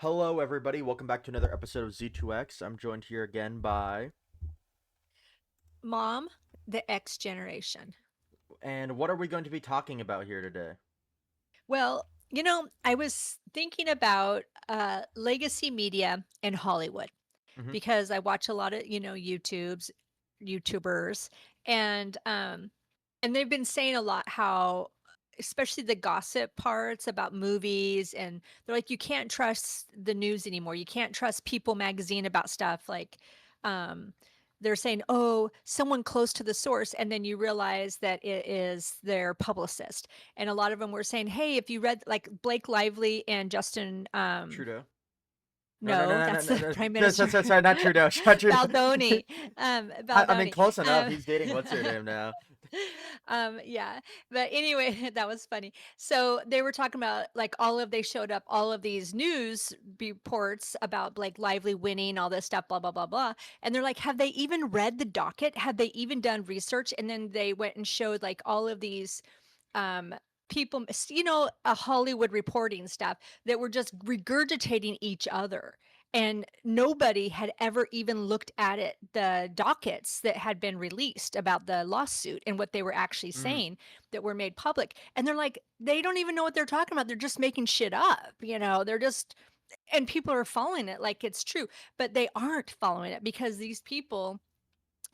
Hello, everybody. Welcome back to another episode of Z2X. I'm joined here again by. Mom, the X generation. And what are we going to be talking about here today? Well, I was thinking about legacy media in Hollywood Hmm. because I watch a lot of, YouTubers, and they've been saying a lot how especially the gossip parts about movies, and they're like you can't trust the news anymore. You can't trust People magazine about stuff like um they're saying, "Oh, someone close to the source," and then you realize that it is their publicist. And a lot of them were saying, "Hey, if you read like Blake Lively and Justin Trudeau. No, no, no, no, no, that's no, the no, prime no, minister. sorry, not Trudeau. Not Trudeau. Baldoni. I mean, Baldoni. close enough. Um, He's dating what's her name now. yeah. But anyway, that was funny. So they were talking about like they showed up all of these news reports about Blake Lively winning, all this stuff, blah, blah, blah, blah. And they're like, have they even read the docket? Have they even done research? And then they went and showed like all of these um people, a Hollywood reporting stuff that were just regurgitating each other, and nobody had ever even looked at it, the dockets that had been released about the lawsuit and what they were actually Mm. saying that were made public. And they're like, they don't even know what they're talking about. They're just making shit up, they're just, and people are following it like it's true, but they aren't following it because these people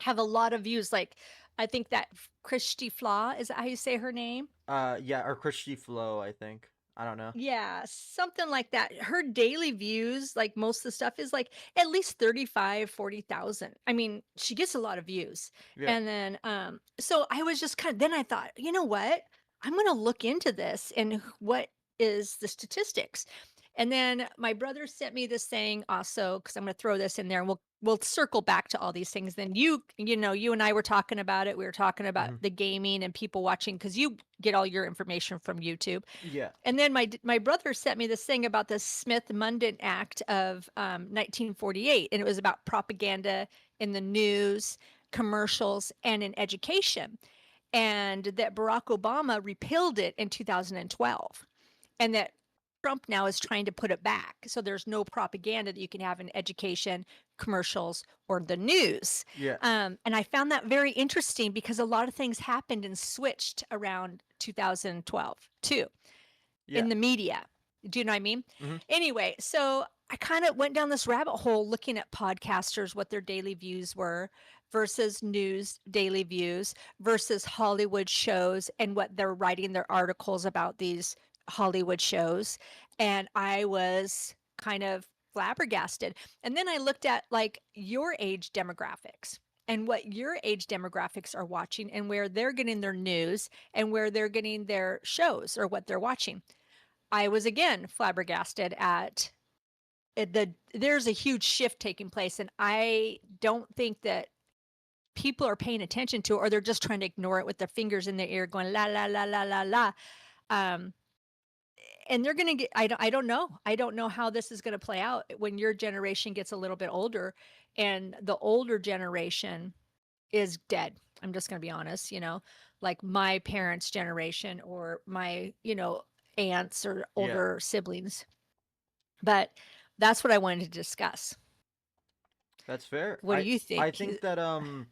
have a lot of views. Like, I think that Christy Flaw, is that how you say her name? Yeah, or Christy Flo, I think. I don't know. Yeah, something like that. Her daily views, like most of the stuff, is like at least 35, 40,000. I mean, she gets a lot of views. Yeah. And then so I was just kind of, then I thought, you know what? I'm going to look into this and what is the statistics. And then my brother sent me this thing also, because I'm going to throw this in there, and we'll circle back to all these things. Then you and I were talking about it. We were talking about Hmm. the gaming and people watching, because you get all your information from YouTube. Yeah. And then my brother sent me this thing about the Smith-Mundt Act of 1948, and it was about propaganda in the news, commercials, and in education, and that Barack Obama repealed it in 2012, and that Trump now is trying to put it back. So there's no propaganda that you can have in education, commercials, or the news. Yeah. And I found that very interesting because a lot of things happened and switched around 2012 too Yeah. in the media. Do you know what I mean? Hmm. Anyway, so I kind of went down this rabbit hole looking at podcasters, what their daily views were versus news daily views versus Hollywood shows and what they're writing their articles about these Hollywood shows. And I was kind of flabbergasted. And then I looked at like your age demographics and what your age demographics are watching and where they're getting their news and where they're getting their shows or what they're watching. I was again flabbergasted at there's a huge shift taking place, and I don't think that people are paying attention to it, or they're just trying to ignore it with their fingers in their ear going la la la la la la. Um, and they're going to get, I don't know how this is going to play out when your generation gets a little bit older and the older generation is dead. I'm just going to be honest, like my parents' generation or my, aunts or Yeah. older siblings. But that's what I wanted to discuss. That's fair. What do you I think? think that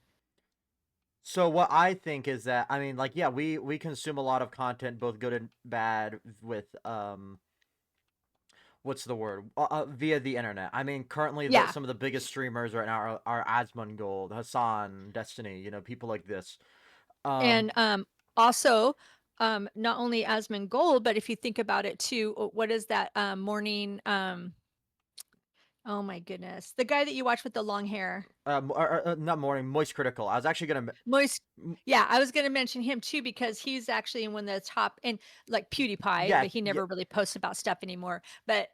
So what I think is that I mean, like, yeah, we consume a lot of content, both good and bad, with what's the word, via the internet. I mean, currently Yeah. some of the biggest streamers right now are Asmongold, Hassan, Destiny, people like this. um And also, not only Asmongold, but if you think about it too, what is that morning? Oh my goodness, the guy that you watch with the long hair, Not morning, Moist Critical. I was actually gonna Moist. Yeah, I was going to mention him too because he's actually in one of the top, and like PewDiePie, yeah, but he yeah. never really posts about stuff anymore. But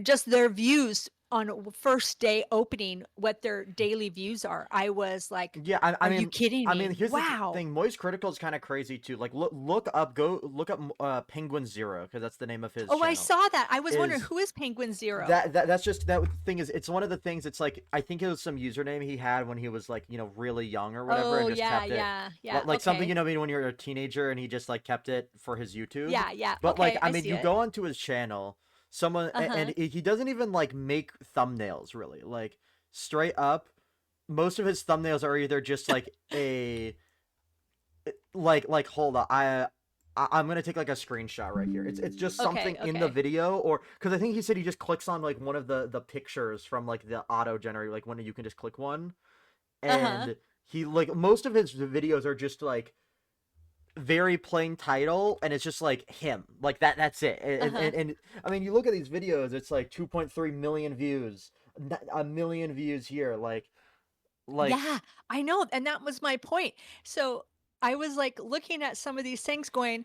just their views on first day opening, what their daily views are. I was like, Yeah, I "Are you mean, kidding me? here's the Wow!" thing. Moist Critical is kind of crazy too. Like, go look up Penguin Zero, because that's the name of his Oh, I channel. saw that. I was wondering Is who is Penguin Zero. that's just that thing is it's one of the things. It's like I think it was some username he had when he was like really young or whatever, and Oh just yeah, kept it. yeah, yeah. Like something Okay. maybe when you're a teenager and he just like kept it for his YouTube. Yeah, yeah. But like Okay, I I mean, see you it. go onto his channel. someone, and Uh-huh. he doesn't even like make thumbnails really. Like straight up, most of his thumbnails are either just like a like hold on, I'm gonna take like a screenshot right here. It's just something Okay, in the okay. video, or because I think he said he just clicks on like one of the pictures from like the auto generator, like when you can just click one, Uh-huh. and he like most of his videos are just like very plain title, and it's just like him, like that's it. Uh-huh. And I mean, you look at these videos, it's like 2.3 million views, a million views here, like Yeah, I know, and that was my point. So, I was, like, looking at some of these things going,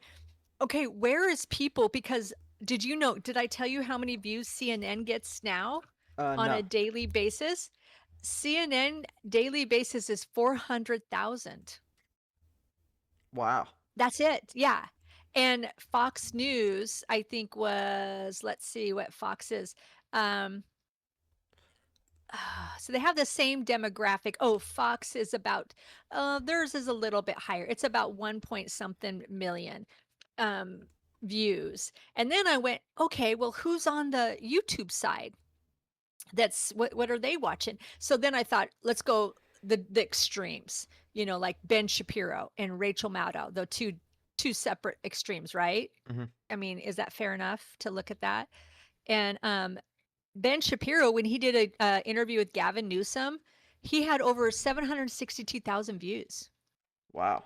"Okay, where is people?" Because did I tell you how many views CNN gets now on a no, daily basis? CNN daily basis is 400,000. wow. That's it, yeah. And Fox News, I think was let's see what Fox is. Um, so they have the same demographic. Oh, Fox is about theirs is a little bit higher. It's about 1 point something million um views. And then I went, okay, well, who's on the YouTube side? That's what are they watching? So then I thought, let's go the extremes, like Ben Shapiro and Rachel Maddow, the two separate extremes, right? Hmm. I mean, is that fair enough to look at that? And Ben Shapiro, when he did a interview with Gavin Newsom, he had over 762,000 views. Wow.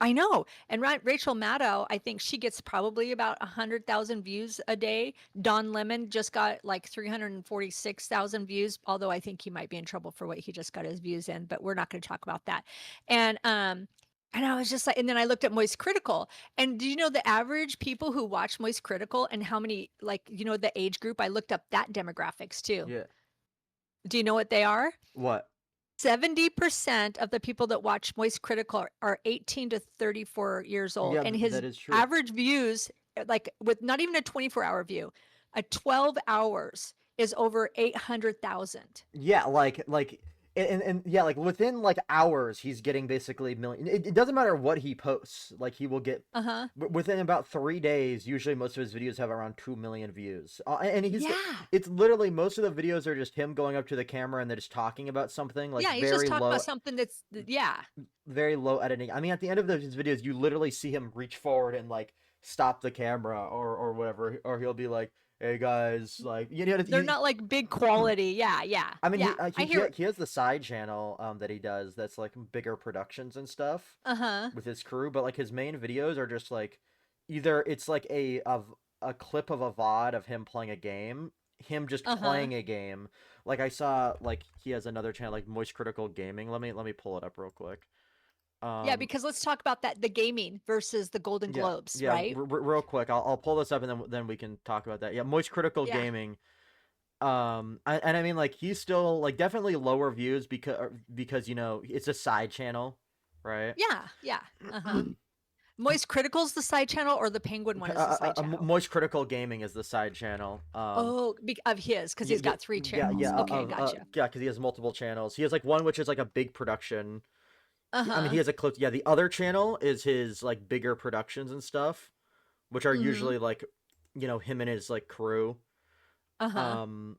I know. And Rachel Maddow, I think she gets probably about 100,000 views a day. Don Lemon just got like 346,000 views, although I think he might be in trouble for what he just got his views in, but we're not going to talk about that. And and I was just like, and then I looked at Moist Critical. And do you know the average people who watch Moist Critical and how many, like, the age group? I looked up that demographics too. Yeah. Do you know what they are? What? 70% of the people that watch Moist Critical are 18 to 34 years old, Yeah, and his that is true. average views, like, with not even a 24-hour view, a 12 hours is over 800,000. Yeah, and yeah, like within like hours, he's getting basically million. It doesn't matter what he posts, like he will get Uh-huh. within about 3 days. Usually, most of his videos have around 2 million views, and Yeah. it's literally most of the videos are just him going up to the camera and they're just talking about something like Yeah, he's just talking about something that's yeah. very low editing. I mean, at the end of his videos, you literally see him reach forward and like stop the camera or whatever, or he'll be like, "Hey guys," like They're not like big quality. Yeah, yeah, I mean, yeah. I hear he has the side channel that he does that's like bigger productions and stuff Uh-huh. with his crew, but like his main videos are just like either it's like a clip of a VOD of him playing a game, him just Uh-huh. playing a game. Like I saw like he has another channel like Moist Critical Gaming. Let me pull it up real quick. Yeah, Um because let's talk about that, the gaming versus the Golden yeah, Globes, yeah, right? real quick. I'll pull this up and then we can talk about that. Yeah, Moist Critical Yeah. Gaming. And I mean like he's still like definitely lower views because it's a side channel, right? Yeah, yeah. Uh-huh. Moist Critical's the side channel or the Penguin one is the side channel? Moist Critical Gaming is the side channel. Oh, of his, because Yeah, 'cause he's got 3 channels. Okay, gotcha. yeah, because he has multiple channels. He has like one which is like a big production. I mean, he Uh-huh. has a clip. Yeah, the other channel is his like bigger productions and stuff, which are Mhm. usually like, him and his like crew. Uh-huh. Um,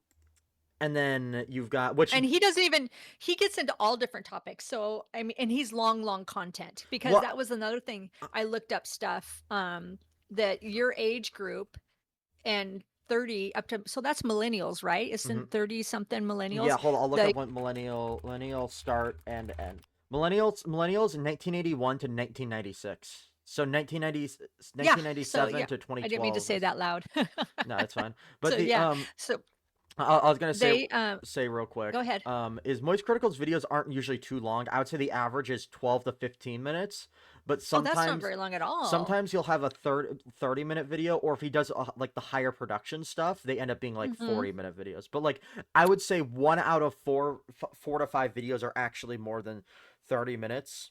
and then you've got which And he doesn't even he gets into all different topics, so, I mean and he's long content, because what that was another thing. I looked up stuff, that your age group and 30 up to so that's millennials, right? mhm. Isn't 30 something Yeah, millennials? hold on. I'll look The up when millennial start and end. Millennials in 1981 to 1996. So Yeah, so 1997 yeah, to I didn't mean to 2012 say is that loud. no, it's fine. But So, the yeah, so I was gonna they, say real go quick, ahead. is Moist Critical's videos aren't usually too long. I would say the average is 12 to 15 minutes, but Oh, that's not very long at all. sometimes he'll have a 30-minute video, or if he does like the higher production stuff, they end up being like Mhm. 40-minute videos. But like I would say one out of four to five videos are actually more than 30 minutes,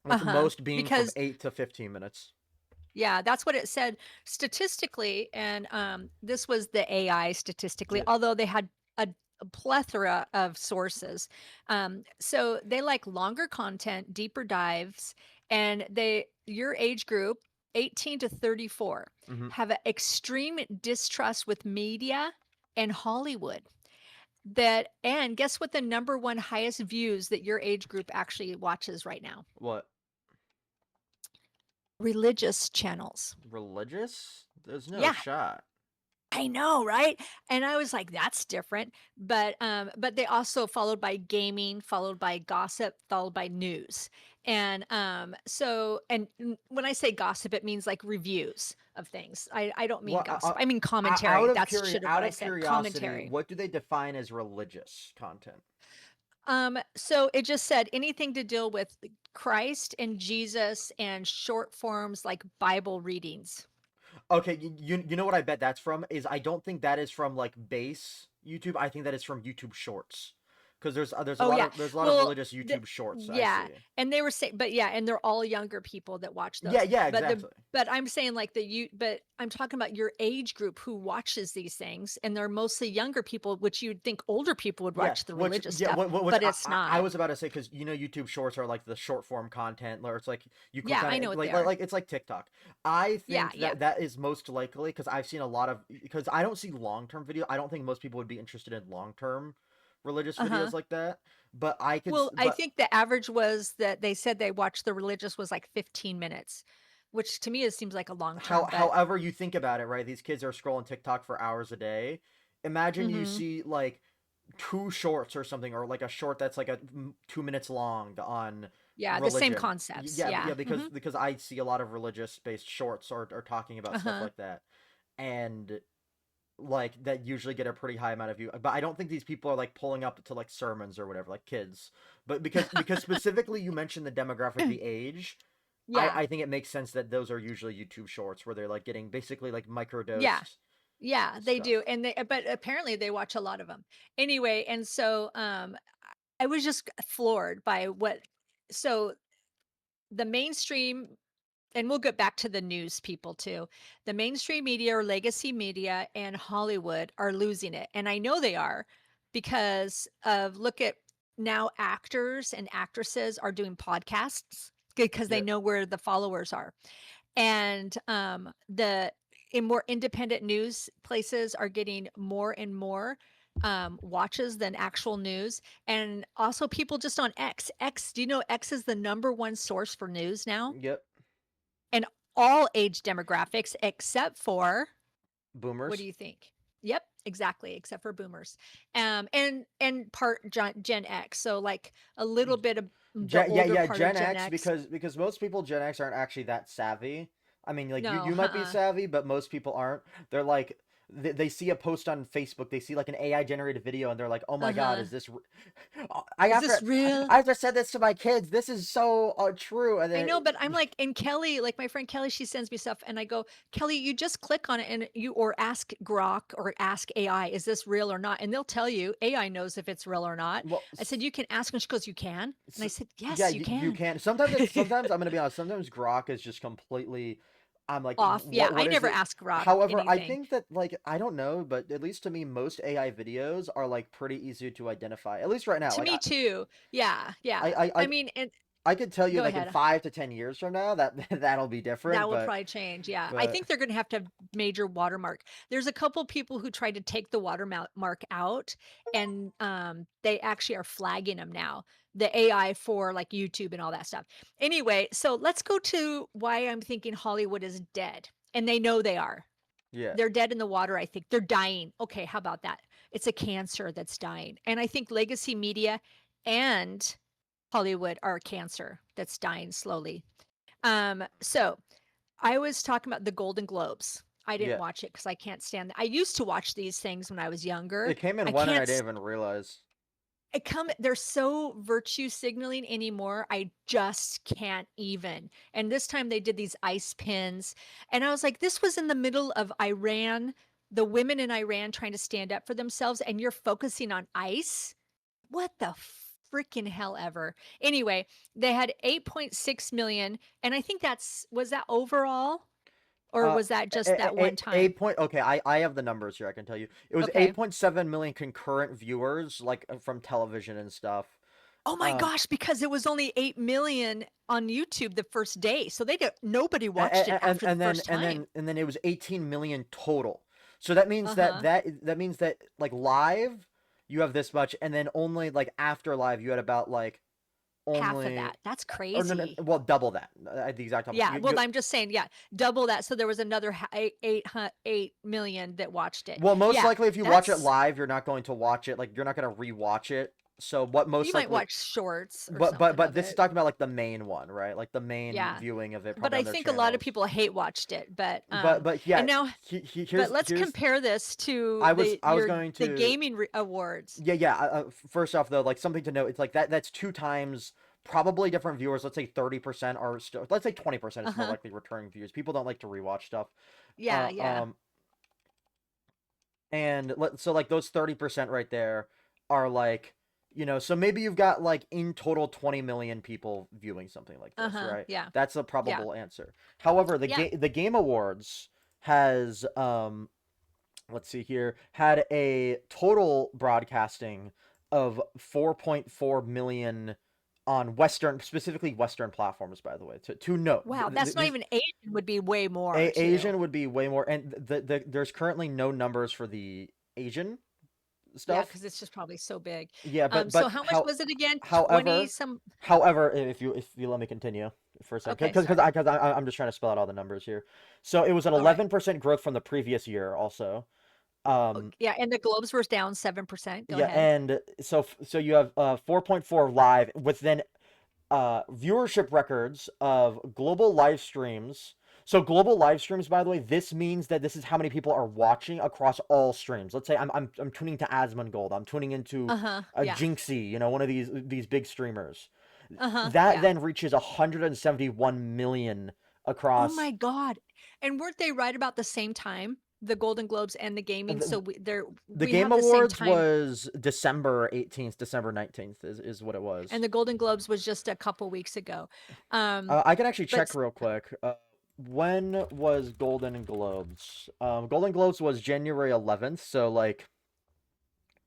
with Uh-huh, most being from because 8 to 15 minutes. yeah, that's what it said statistically, and, this was the AI statistically, Yeah. although they had a plethora of sources. So they like longer content, deeper dives, and your age group 18 to 34 Mm-hmm. have an extreme distrust with media and Hollywood. That and guess what the number one highest views that your age group actually watches right now? What? Religious channels. Religious? There's no Yeah, shot. I know, right? And I was like, that's different. But they also followed by gaming, followed by gossip, followed by news. And when I say gossip, it means like reviews of things. I don't mean What? gossip. I mean Out commentary. of That's should have out what I of said. curiosity, Commentary. what do they define as religious content? So it just said anything to deal with Christ and Jesus and short forms like Bible readings. Okay, you know what I bet that's from is I don't think that is from like base YouTube. I think that is from YouTube Shorts, because Oh yeah. there's a lot of Well, religious the, YouTube Shorts I yeah, see. and they were saying, but yeah, and they're all younger people that watch Yeah, those. yeah, But exactly. I'm saying like but I'm talking about your age group who watches these things, and they're mostly younger people, which you'd think older people would Yeah, watch the which religious yeah, stuff, which but it's I not. was about to say because you know YouTube Shorts are like the short form content where it's like you click Yeah, on I know it what they are. like it's like TikTok. I Yeah, think yeah. that that is most likely because I've seen a lot of because I don't see long term video. I don't think most people would be interested in long term religious Uh huh. videos like that. But I could, Well, I but think the average was that they said they watched the religious was like 15 minutes, which to me it seems like a long term, but however you think about it, right? These kids are scrolling TikTok for hours a day. Imagine you mm-hmm. see like two shorts or something, or like a short that's like 2 minutes long on Yeah, the same religion. concepts. Yeah, Yeah. yeah, Mm-hmm. because I see a lot of religious based shorts or talking about stuff Uh-huh. like that, and like that usually get a pretty high amount of view. But I don't think these people are like pulling up to like sermons or whatever, like kids. But because specifically you mentioned the demographic, the age. Yeah. I think it makes sense that those are usually YouTube shorts where they're like getting basically like Yeah. microdosed Yeah, they stuff. do, and they but apparently they watch a lot of them. Anyway, and so, I was just floored by what so the mainstream and we'll get back to the news people too. The mainstream media or legacy media and Hollywood are losing it, and I know they are because of look at now actors and actresses are doing podcasts because they Yeah. know where the followers are. And the in more independent news places are getting more and more watches than actual news. And also people just on X, do you know X is the number one source for news now? Yep. And all age demographics except for what do Boomers. you think? Yep, exactly, except for boomers. And part Gen X. So like a little bit of the Yeah, older yeah, part of Gen Gen X X. because most people Gen X aren't actually that savvy. I mean, like No, you might be uh-uh. savvy, but most people aren't. They're like they see a post on Facebook, they see like an AI generated video, and they're like, "Oh my God, Uh-huh. is this?" Is this real? I have to said this to my kids. This is so true, and I then know, but I'm like, and Kelly, like my friend Kelly, she sends me stuff and I go, Kelly, you just click on it and you or ask Grok or ask AI, is this real or not? And they'll tell you, AI knows if it's real or not. well, I said, you can ask. And she goes, you can? And I said, yeah, yes, you you can. can. Sometimes I'm gonna be honest. Sometimes Grok is just completely. I'm like, Off. Yeah, I what is never it? ask Grok However, I anything. think that like I don't know, but at least to me, most AI videos are like pretty easy to identify. At least right now, To like me too. Yeah, I yeah. I I, I mean, and I could tell you go like in ahead. 5 to 10 years from now that that'll be That different, will probably change, yeah. I but think they're gonna have to have major watermark. There's a couple people who tried to take the watermark out, and, they actually are flagging them now, the AI for, like, YouTube and all that stuff. Anyway, so let's go to why I'm thinking Hollywood is dead, and they know they are. yeah, They're dead in the water, I think. They're dying. Okay, how about that? It's a cancer that's dying, and I think legacy media and Hollywood are a cancer that's dying slowly. So I was talking about the Golden Globes. I didn't yeah. watch it because I can't stand I used to watch these things when I was younger. It came I in one and I can't didn't even realize. they're so virtue signaling anymore. I just can't even. And this time they did these ice pins. And I was like, this was in the middle of Iran, the women in Iran trying to stand up for themselves, and you're focusing on ice? What the freaking hell ever. Anyway, they had 8.6 million. And I think was that overall? Or Uh, was that just that one time? 8 point. Okay, I have the numbers here. I can tell you. It was Okay. 8.7 million concurrent viewers, like from television and stuff, Oh my Um, gosh, because it was only 8 million on YouTube the first day. So they did nobody watched it and after the and then first and time. then and then it was 18 million total. So that means Uh-huh. that means that like live you have this much, and then only like after live you had about like Half of only that. That's or no, no, crazy. well double that at the exact opposite. Yeah, well, I'm just saying, yeah, double that. So there was another 8 million that watched it. Well, most Yeah, likely if you watch it that's live, you're not going to watch it like you're not going to rewatch it. So what you most might likely watch shorts or but something of this is it. talking about like the main one, right? Like the main Yeah. viewing of it But probably I on their think a lot of channels. people hate watched it, But and yeah, now but let's here's compare this to I was going the to gaming awards. yeah. First off, though, like something to note, it's like that's two times probably different viewers. Let's say 30% are still. Let's say 20% is more Uh-huh. likely returning viewers. People don't like to rewatch stuff. Yeah, Uh, yeah. um, so like those 30% right there are like so maybe you've got like in total 20 million people viewing something like this, Uh-huh. right? Yeah. That's a Yeah. probable answer. However, Yeah. the Game Awards has let's see here, had a total broadcasting of 4.4 million on Western, specifically Western platforms, by the way. To note, Wow, that's not even Asian would be way more too. Asian would be way more, and there's currently no numbers for the Asian Yeah, stuff. because it's just probably so big. Yeah, So how much was it again? 20 however, some if you let me continue for a second, okay, sorry. I'm just trying to spell out all the numbers here. So it was an All right. 11% growth from the previous year, also. Um, Yeah, and the Globes were down 7%. Go Yeah, ahead. and so you have 4.4 live with then viewership records of global live streams. So global live streams, by the way, this means that this is how many people are watching across all streams. Let's say I'm tuning to Asmongold, I'm tuning into Uh-huh. Yeah. Jinxie, one of these big streamers. Uh-huh. That Yeah. then reaches 171 million Oh across. my God. And weren't they right about the same time? The Golden Globes and the gaming. So The we Game have the same Awards time, was December 18th, December 19th is what it and was. the Golden Globes was just a couple weeks ago. I can actually But check real quick. When was Golden Globes? Golden Globes was January 11th, so like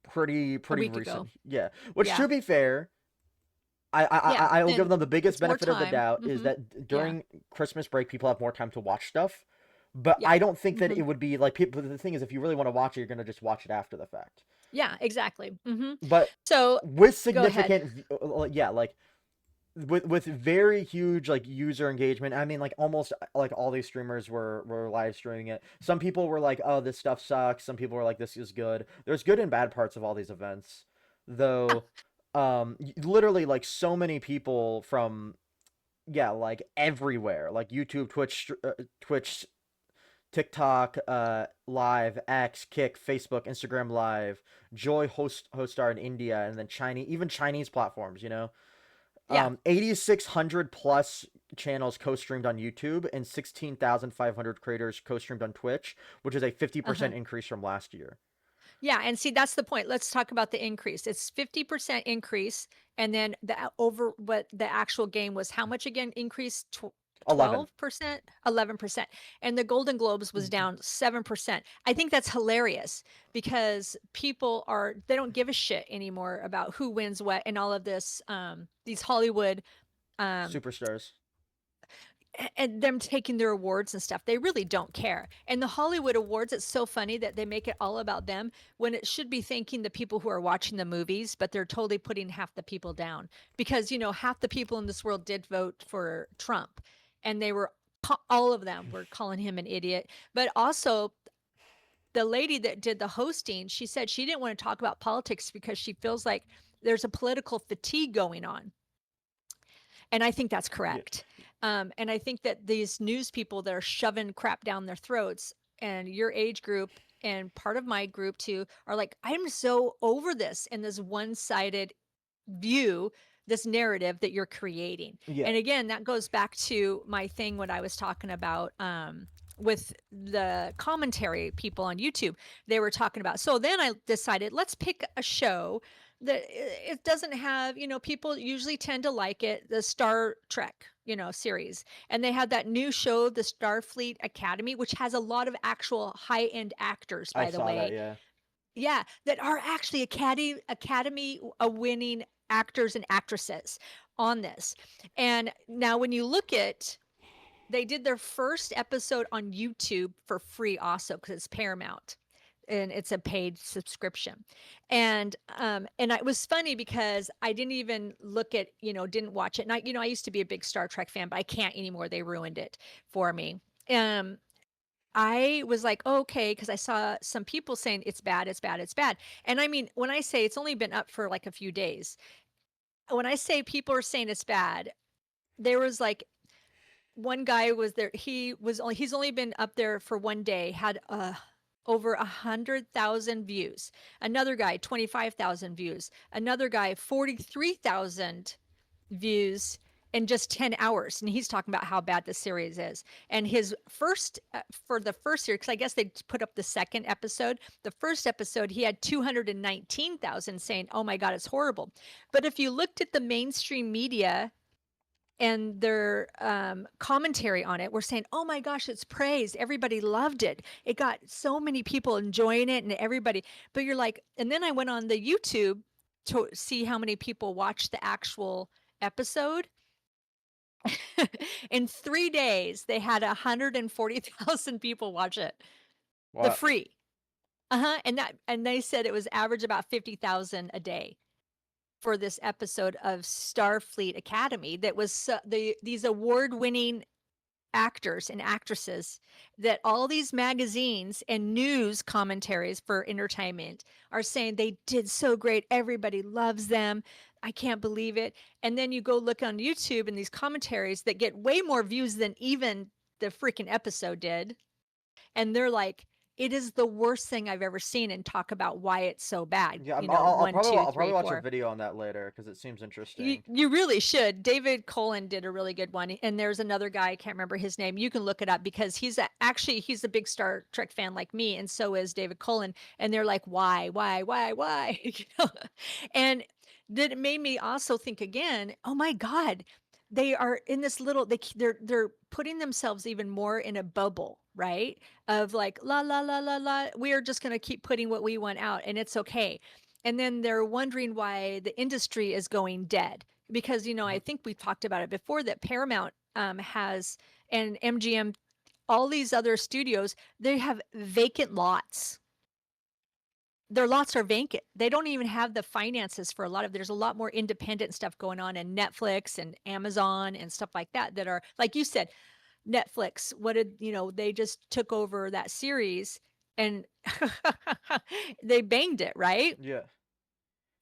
a pretty week ago. recent. Yeah. Which Yeah. to be fair, Yeah. I will give Then them the biggest it's more benefit of the time. doubt is Mhm. that Yeah. during Christmas break people have more time to watch stuff. But Yeah. I don't think that it Mhm. would be like people. The thing is, if you really want to watch it, you're gonna just watch it after the fact. Yeah, exactly. Mhm. But So with go ahead. significant, yeah, like with very huge like user engagement. I mean, like almost like all these streamers were live streaming it. Some people were like, oh, this stuff sucks. Some people were like, this is good. There's good and bad parts of all these events, Yeah. though. Literally like so many people from, yeah, like everywhere, like YouTube, Twitch, TikTok, Live, X, Kick, Facebook, Instagram Live, Joy, Hostar in India, and then even Chinese platforms, 8,600 plus channels co-streamed on YouTube and 16,500 creators co-streamed on Twitch, which is a Uh-huh. 50% increase from last year. Yeah, and see, that's the point. Let's talk about the increase. It's 50% increase, and then over what the actual game was how much again increase? 11. 12%, 11%. And the Golden Globes was down 7%. I think that's hilarious because they don't give a shit anymore about who wins what and all of this these Hollywood um Superstars. and them taking their awards and stuff. They really don't care. And the Hollywood Awards, it's so funny that they make it all about them when it should be thanking the people who are watching the movies, but they're totally putting half the people down because, half the people in this world did vote for Trump and all of them were calling him an idiot. But also, the lady that did the hosting, she said she didn't want to talk about politics because she feels like there's a political fatigue going on. And I think that's Yeah. correct. And I think that these news people that are shoving crap down their throats and your age group and part of my group too are like, I'm so over this and this one-sided view, this narrative that you're creating. Yeah. And again, that goes back to my thing what I was talking about with the commentary people on YouTube. They were talking about. So then I decided, let's pick a show that it doesn't have, people usually tend to like it, the Star Trek, series. And they had that new show, the Starfleet Academy, which has a lot of actual high-end actors, I by the saw that, way. yeah. Yeah, that are actually Academy winning actors and actresses on this. And now when you look at, they did their first episode on YouTube for free also because it's Paramount and it's a paid subscription. And it was funny because I didn't even look at, didn't watch it. And I used to be a big Star Trek fan, but I can't anymore. They ruined it for me. Um, I was like, oh, okay, because I saw some people saying it's bad, it's bad, it's bad. And I mean, when I say it's only been up for like a few days, when I say people are saying it's bad, there was like one guy was there. He's only been up there for one day, had over 100,000 views. Another guy, 25,000 views. Another guy, 43,000 views in just 10 hours. And he's talking about how bad the series is. And his first, for the first series, because I guess they put up the second episode, the first episode, he had 219,000 saying, oh my God, it's horrible. But if you looked at the mainstream media and their commentary on it were saying, oh my gosh, it's praised. Everybody loved it. It got so many people enjoying it and everybody. But you're like, and then I went on the YouTube to see how many people watched the actual episode. In 3 days, they had 140,000 people watch it. The What? free. And they said it was average about 50,000 a day for this episode of Starfleet Academy that was these award-winning actors and actresses that all these magazines and news commentaries for entertainment are saying they did so great. Everybody loves them. I can't believe it. And then you go look on YouTube and these commentaries that get way more views than even the freaking episode did. And they're like, it is the worst thing I've ever seen, and talk about why it's so bad. Yeah, One, two, I'll three, probably watch a four. video on that later because it seems You, interesting. you really should. David Cullen did a really good one, and there's another guy, I can't remember his name. You can look it up because he's a big Star Trek fan like me, and so is David Cullen. And they're like, why? And then it made me also think again. Oh my God, they are in this little. They're putting themselves even more in a bubble, right? Of like la la la la la. We are just going to keep putting what we want out, and it's okay. And then they're wondering why the industry is going dead because I Mhm. think we've talked about it before that Paramount has, and MGM, all these other studios, they have vacant lots. Their lots are vacant. They don't even have the finances for a lot of. There's a lot more independent stuff going on in Netflix and Amazon and stuff like that that are, like you said, Netflix. What did they just took over that series and they banged it, right? Yeah.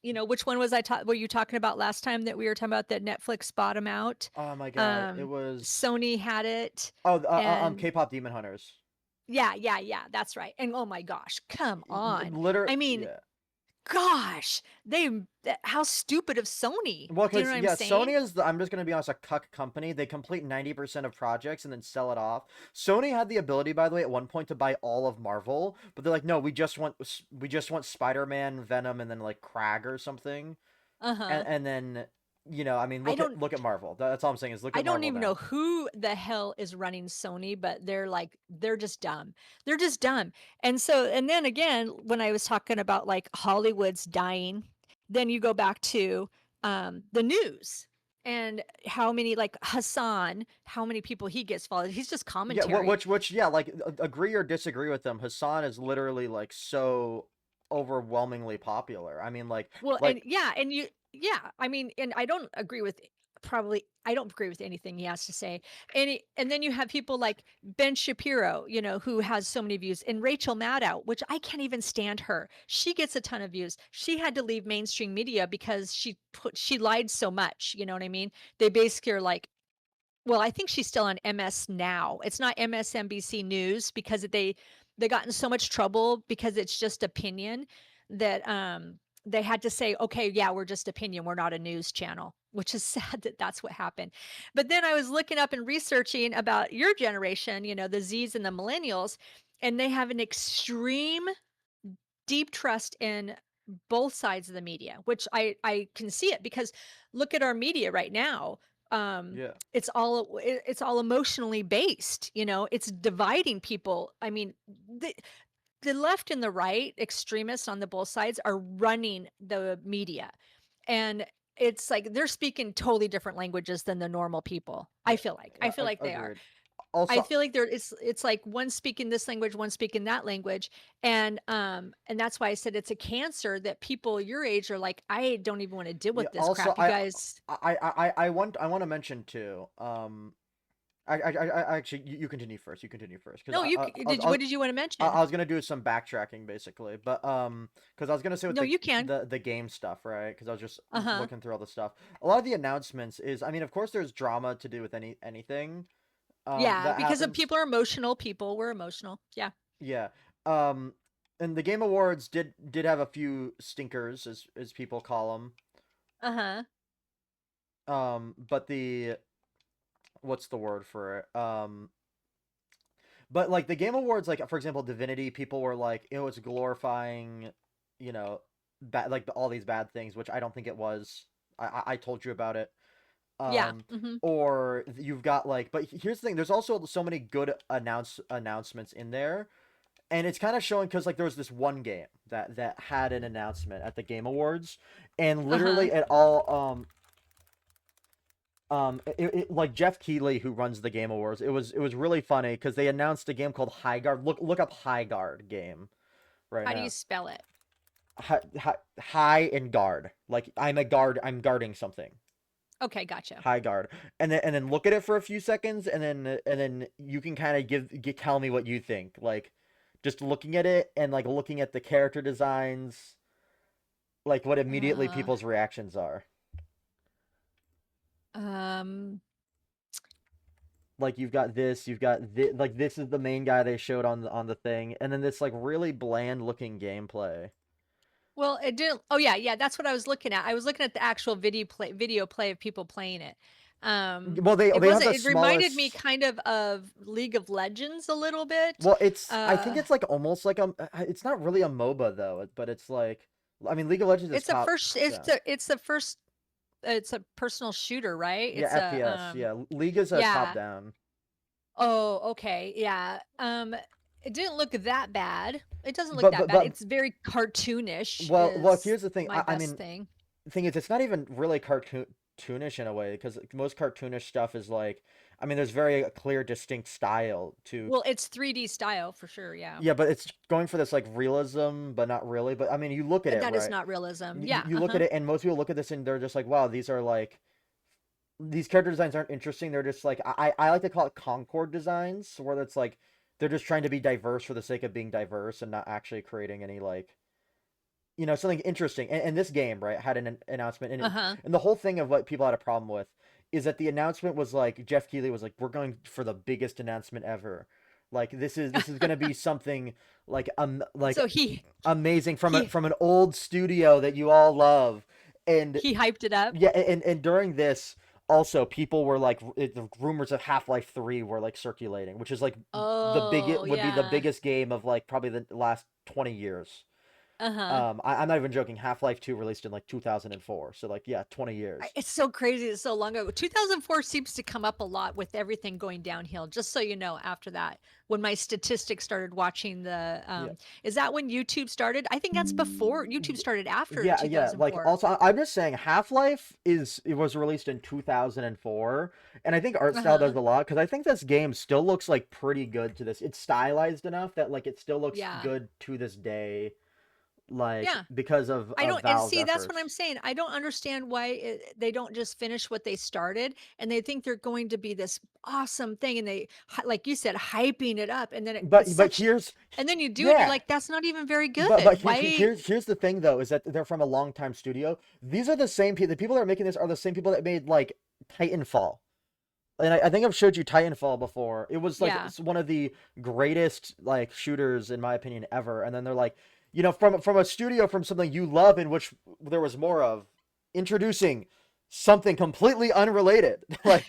Which one was were you talking about last time that we were talking about that Netflix bought them out? Oh my God, it Um, was Sony had it, oh and K-pop Demon Hunters. yeah, that's right. And oh my gosh, come on. I mean, Yeah. gosh, how stupid of Sony. Well, Do you know because what I'm yeah, saying? Sony is I'm just gonna be honest, a cuck company. They complete 90% of projects and then sell it off. Sony had the ability, by the way, at one point to buy all of Marvel, but they're like, no, we just want Spider-Man, Venom, and then like Crag or something. And Uh-huh. and then I mean, I don't look at Marvel. That's all I'm saying is look I at don't Marvel even know now. who the hell is running Sony, but they're just dumb. They're just dumb. And then again, when I was talking about like Hollywood's dying, then you go back to the news and how many, like Hassan, how many people he gets followed. He's just Yeah, commentary. yeah, like agree or disagree with them. Hassan is literally like so overwhelmingly popular. I mean, Well, and like yeah, I mean, and I don't agree with anything he has to say. And then you have people like Ben Shapiro, who has so many views, and Rachel Maddow, which I can't even stand her. She gets a ton of views. She had to leave mainstream media because she lied so much, you know what I mean? They basically are like, well, I think she's still on MS Now. It's not MSNBC News because they got in so much trouble because it's just opinion that they had to say, okay, yeah, we're just opinion. We're not a news channel, which is sad that that's what happened. But then I was looking up and researching about your generation, the Z's and the millennials, and they have an extreme deep trust in both sides of the media, which I can see it because look at our media right now. yeah. It's all emotionally based, it's dividing people. I mean, the left and the right extremists on the both sides are running the media. And it's like they're speaking totally different languages than the normal people. I Yeah, feel like. I feel like they are. agreed. I Also, feel like there it's like one speaking this language, one speaking that language. And that's why I said it's a cancer that people your age are like, I don't even want to deal yeah. with this Also, crap. You guys I want to mention too. Actually, you continue first. You continue first, because No, what did you want to mention? I was gonna do some backtracking basically, but because I was gonna say with No, you can. the game stuff, right? Because I was just Uh-huh. looking through all the stuff. A lot of the announcements is, I mean, of course, there's drama to do with anything Yeah, that because of happens. people are emotional, people were emotional. Yeah. Yeah. Um, and the Game Awards did have a few stinkers, as people call them. Uh-huh. But the what's the word for it? But like the Game Awards, like for example, Divinity, people were like, it's glorifying, you know, like all these bad things, which I don't think it was. I told you about it. Yeah. Um, Mhm. or you've got like, but here's the thing: there's also so many good announcements in there, and it's kind of showing because like there was this one game that had an announcement at the Game Awards, and Uh-huh. literally at all like Jeff Keighley, who runs the Game Awards, it was really funny because they announced a game called High Guard. Look up High Guard game right How do you now. spell it? High and guard. Like I'm a guard. I'm guarding something. Okay, gotcha. High guard, and then look at it for a few seconds, and then you can kind of tell me what you think. Like just looking at it and like looking at the character designs, like what immediately Uh people's reactions are. um Like you've got this, like this is the main guy they showed on the thing, and then this like really bland looking gameplay. well, it didn't. Oh yeah, yeah, that's what I was looking at. I was looking at the actual video play of people playing it. Well, they It they have wasn't the it reminded me smallest. kind of League of Legends a little bit. Well, I think Uh it's like almost like it's not really a MOBA though, but it's like, I mean, League of Legends is it's a top. first Yeah, it's the first it's a personal shooter, right? yeah, It's a FPS. Yeah, League is a top yeah. down. Oh, okay. Yeah. It didn't look that bad. It doesn't look But that but bad. but It's very cartoonish well, is here's the thing. my I best mean, thing. the thing is, it's not even really cartoonish in a way, because most cartoonish stuff is like, I mean, there's very clear, distinct style to. Well, it's 3D style for sure, yeah. Yeah, but it's going for this like realism, but not really. But I mean, you look at it, That is right? not realism. You, Yeah, you look at uh-huh. it, and most people look at this and they're just like, wow, these character designs aren't interesting. They're just like, I like to call it Concord designs, where it's like they're just trying to be diverse for the sake of being diverse and not actually creating any like, something interesting. And this game, right, had an announcement, Uh-huh. and the whole thing of what people had a problem with is that the announcement was like Jeff Keighley was like, we're going for the biggest announcement ever. Like this is gonna be something like So he amazing from he from an old studio that you all love. And he hyped it up. yeah, and during this also people were like, the rumors of Half-Life 3 were like circulating, which is like Oh, would be the yeah. biggest game of like probably the last 20 years. Uh-huh. I'm not even joking. Half-Life 2 released in like 2004, so like yeah, 20 years. It's so crazy. It's so long ago. 2004 seems to come up a lot with everything going downhill. Just so you know, after that, when my statistics started watching Yeah. is that when YouTube started? I think that's before YouTube started after Yeah. Like 2004. also, I'm just saying, Half-Life it was released in 2004, and I think art style does Uh-huh. a lot, because I think this game still looks like pretty good to this. It's stylized enough that like it still looks Yeah. good to this day, like Yeah. because I of don't and Valve's see, that's what I'm efforts. saying. I don't understand why they don't just finish what they started and they think they're going to be this awesome thing and like you said, hyping it up and then it's But such here's and then you do it, you're yeah. like, that's not even very But good. Why? here's the thing though, is that they're from a long time studio. These are the same people. The people that are making this are the same people that made like Titanfall. And I think I've showed you Titanfall before. It was like Yeah. one of the greatest like shooters in my opinion ever. And then they're like, from a studio, from something you love, in which there was more of, introducing something completely unrelated. Like,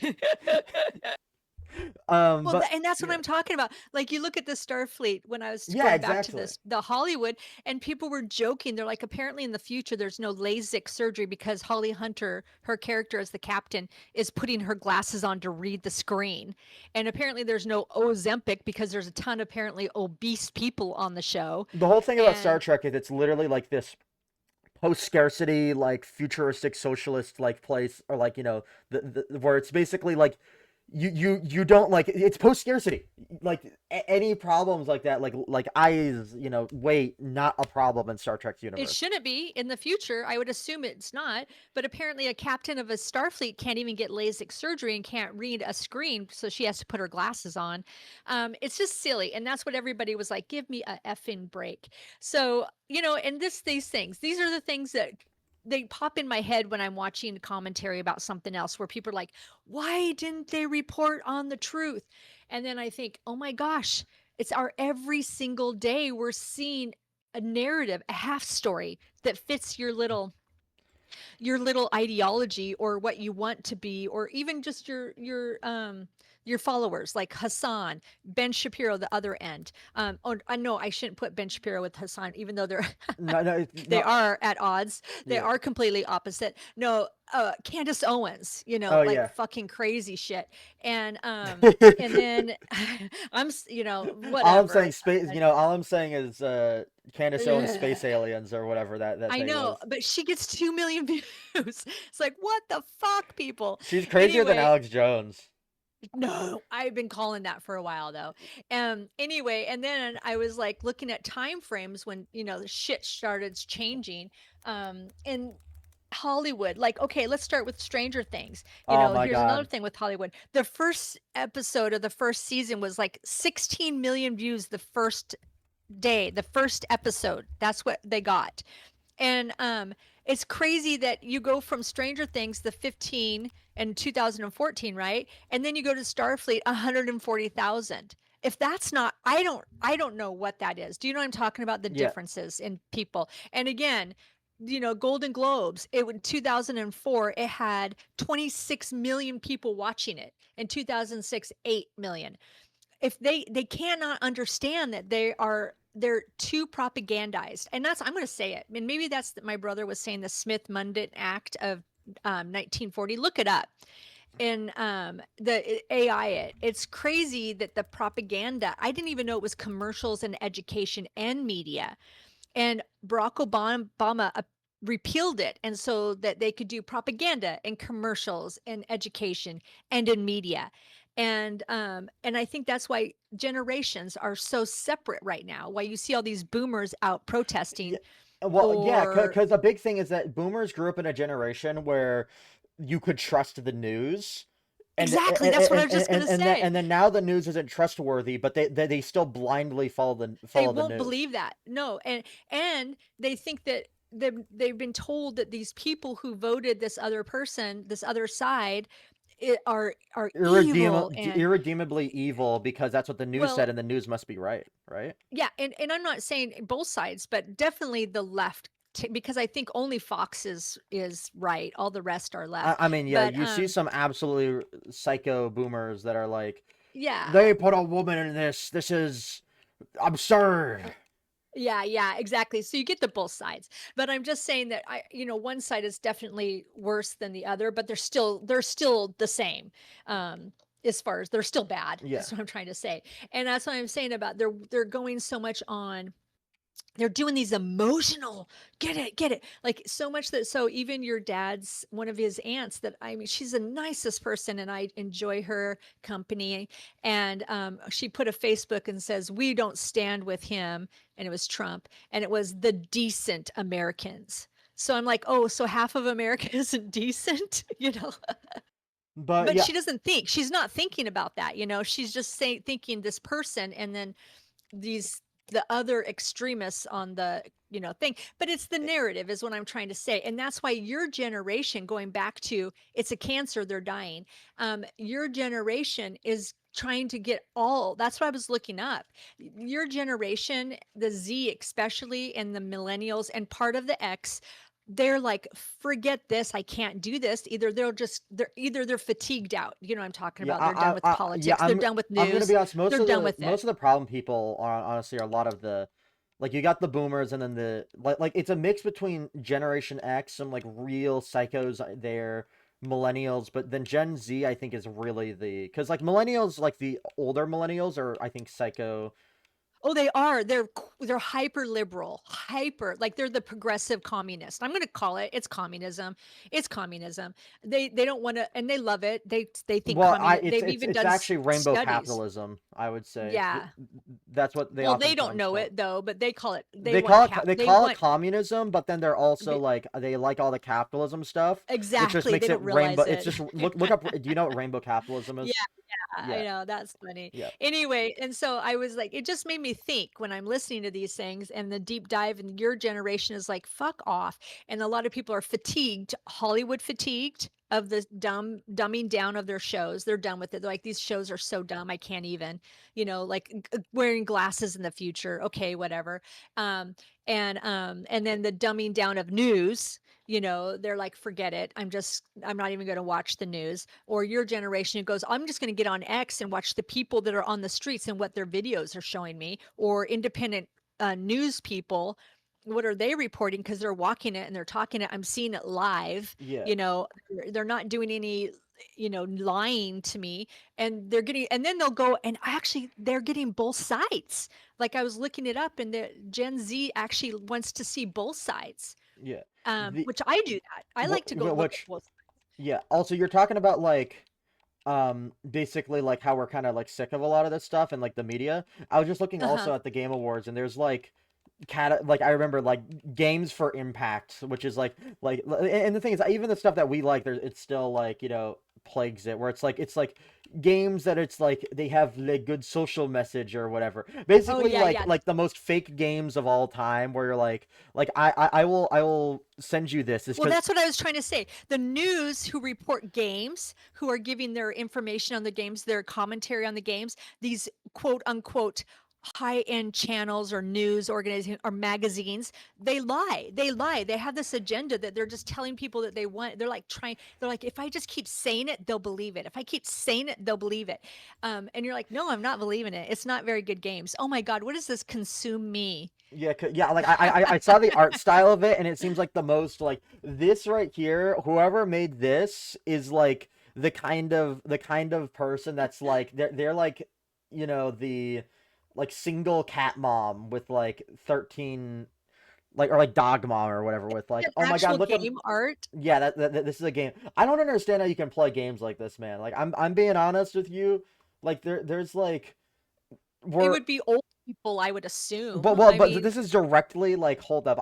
Well, but and that's what yeah, I'm talking about. Like you look at the Starfleet when I was yeah, going back to exactly. this, the Hollywood, and people were joking. They're like, apparently in the future, there's no LASIK surgery because Holly Hunter, her character as the captain, is putting her glasses on to read the screen. And apparently there's no Ozempic because there's a ton of apparently obese people on the show. The whole thing about Star And Trek is it's literally like this post scarcity, like futuristic socialist like place, or like, the where it's basically like you don't like, it's post scarcity, like any problems like that, like eyes, weight, not a problem in Star Trek's It universe. shouldn't be in the future. I would assume it's not. But apparently, a captain of a Starfleet can't even get LASIK surgery and can't read a screen, so she has to put her glasses on. It's just silly, and that's what everybody was like. Give me a effing break. So and these things, these are the things that they pop in my head when I'm watching commentary about something else, where people are like, "Why didn't they report on the truth?" And then I think, "Oh my gosh." It's our every single day we're seeing a narrative, a half story that fits your little ideology or what you want to be, or even just your followers, like Hassan, Ben Shapiro, the other end. Oh, I know I shouldn't put Ben Shapiro with Hassan, even though they're No, no, they no. are at odds. They Yeah. are completely opposite. No, Candace Owens, Oh like yeah. fucking crazy shit. And then All I'm whatever. saying, space. All I'm saying is, Candace Owens Ugh. space aliens or whatever that I thing know, was. but she gets 2 million views. It's like, what the fuck, people? She's crazier than Anyway, Alex Jones. no, I've been calling that for a while though. Anyway, and then I was like looking at time frames when, the shit started changing. In Hollywood, like, okay, let's start with Stranger Things. Oh my Here's another god. thing with Hollywood. The first episode of the first season was like 16 million views the first day, the first episode. That's what they got. And it's crazy that you go from Stranger Things, the 15 and 2014, right? And then you go to Starfleet, 140,000. If that's not, I don't know what that is. Do you know what I'm talking about? The Yeah. differences in people. And again, Golden Globes, it in 2004, it had 26 million people watching it. In 2006, 8 million. If they cannot understand that they're too propagandized, and that's, I'm going to say it, and maybe that's my brother was saying, the Smith-Mundt Act of 1940. Look it up. And the AI, it's crazy that the propaganda, I didn't even know it was commercials and education and media. And Barack Obama repealed it, and so that they could do propaganda and commercials and education and in media. And I think that's why generations are so separate right now. Why you see all these boomers out Yeah. protesting, Well, yeah, or because a big thing is that boomers grew up in a generation where you could trust the news. And exactly, that's what I and was just and gonna and then, say. and then now the news isn't trustworthy, but they still blindly They follow the won't news. believe that. No, and they think that they've been told that these people who voted this other person, this other side, are evil. And Irredeemably evil because that's what the news said, well, and the news must be right, right? yeah, and I'm not saying both sides, but definitely the left, because I think only Fox is right. All the rest are left. I mean, yeah, But you see some absolutely psycho boomers that are like, yeah. they put a woman in this. This is absurd. Yeah, yeah, exactly. So you get the both sides. But I'm just saying that one side is definitely worse than the other, but they're still the same. Um as far as they're still bad. Yeah. That's what I'm trying to say. And that's what I'm saying about they're going so much on, they're doing these emotional, get it, like so much that, so even your dad's, one of his aunts, that, I mean, she's the nicest person and I enjoy her company. And she put a Facebook and says, we don't stand with him. And it was Trump, and it was the decent Americans. So I'm like, oh, so half of America isn't decent, But but yeah, she's not thinking about that. She's just saying, thinking this person, and then these the other extremists on the thing. But it's the narrative is what I'm trying to say, and that's why your generation, going back to, it's a cancer, they're dying. Your generation is trying to get all, that's what I was looking up. Your generation, the Z especially, and the millennials, and part of the X, they're like, forget this, I can't do this. They're fatigued out. I'm talking yeah, about, they're done with yeah. politics, they're done with I'm gonna news, be honest. they're done with it. Most of the problem people are honestly are a lot of the, like, you got the boomers, and then the like it's a mix between Generation X, some like real psychos there, millennials, but then Gen Z I think is really the, because like millennials, like the older millennials are, I think, psycho. Oh, they are. They're hyper liberal, hyper like they're the progressive communist. I'm going to call it. It's communism. It's communism. They don't want to, and they love it. They think Well, communist. it's They've it's even it's done actually rainbow studies. capitalism, I would say. Yeah. That's what they Well, they often don't know call it. it though, but they call it. They They call it want communism, but then they're also be- like they like all the capitalism stuff, which just exactly. They makes it don't rainbow. realize It's it. just look up. Do you know what rainbow capitalism Yeah. is? I Yeah, know, that's funny. yeah, Anyway, and so I was like, it just made me think when I'm listening to these things and the deep dive, and your generation is like, fuck off. And a lot of people are fatigued, Hollywood fatigued of the dumbing down of their shows. They're done with it. They're like, these shows are so dumb, I can't even, like wearing glasses in the future. Okay, whatever. Um, and then the dumbing down of news, they're like, forget it. I'm not even going to watch the news. Or your generation who goes, I'm just going to get on X and watch the people that are on the streets and what their videos are showing me. Or independent news people, what are they reporting? Because they're walking it and they're talking it. I'm seeing it live. yeah, They're not doing any, lying to me. And and then they'll go and actually they're getting both sides. Like I was looking it up, and the Gen Z actually wants to see both sides, yeah. The which I do that. I like to go look at which both. yeah. Also, you're talking about like basically like how we're kind of like sick of a lot of this stuff and like the media. I was just looking Uh-huh. also at the Game Awards, and there's like I remember like games for impact, which is and the thing is even the stuff that we like there it's still like plagues it, where it's like games that it's like they have like good social message or whatever, Oh basically yeah, yeah. like the most fake games of all time, where you're like I will send you this is Well, because that's what I was trying to say. The news who report games, who are giving their information on the games, their commentary on the games, these quote unquote high-end channels or news organizations or magazines, they lie. They lie. They have this agenda that they're just telling people that they want. They're like, if I just keep saying it, they'll believe it. If I keep saying it, they'll believe it. And you're like, no, I'm not believing it. It's not very good games. Oh my God, what does this consume me? yeah, yeah, like I saw the art style of it, and it seems like the most like this right here. Whoever made this is like the kind of person that's like they're like the like single cat mom with like 13 like or like dog mom or whatever with like An oh my god actual look at game art. yeah this is a game. I don't understand how you can play games like this, man. Like I'm being honest with you. Like there's like It we're would be old people, I would assume. but this is directly like hold up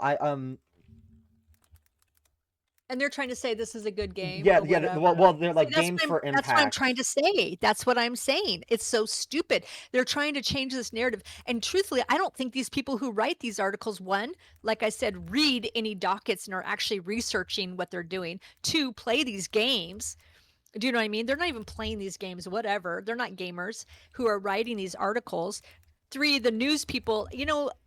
And they're trying to say this is a good game yeah, or yeah. whatever. Well, they're See, like games for that's what I'm impact. trying to say. That's what I'm saying. It's so stupid. They're trying to change this narrative. And truthfully, I don't think these people who write these articles, one, like I said, read any dockets and are actually researching what they're doing. Two, play these games. Do you know what I mean? They're not even playing these games, whatever. They're not gamers who are writing these articles. Three, the news people,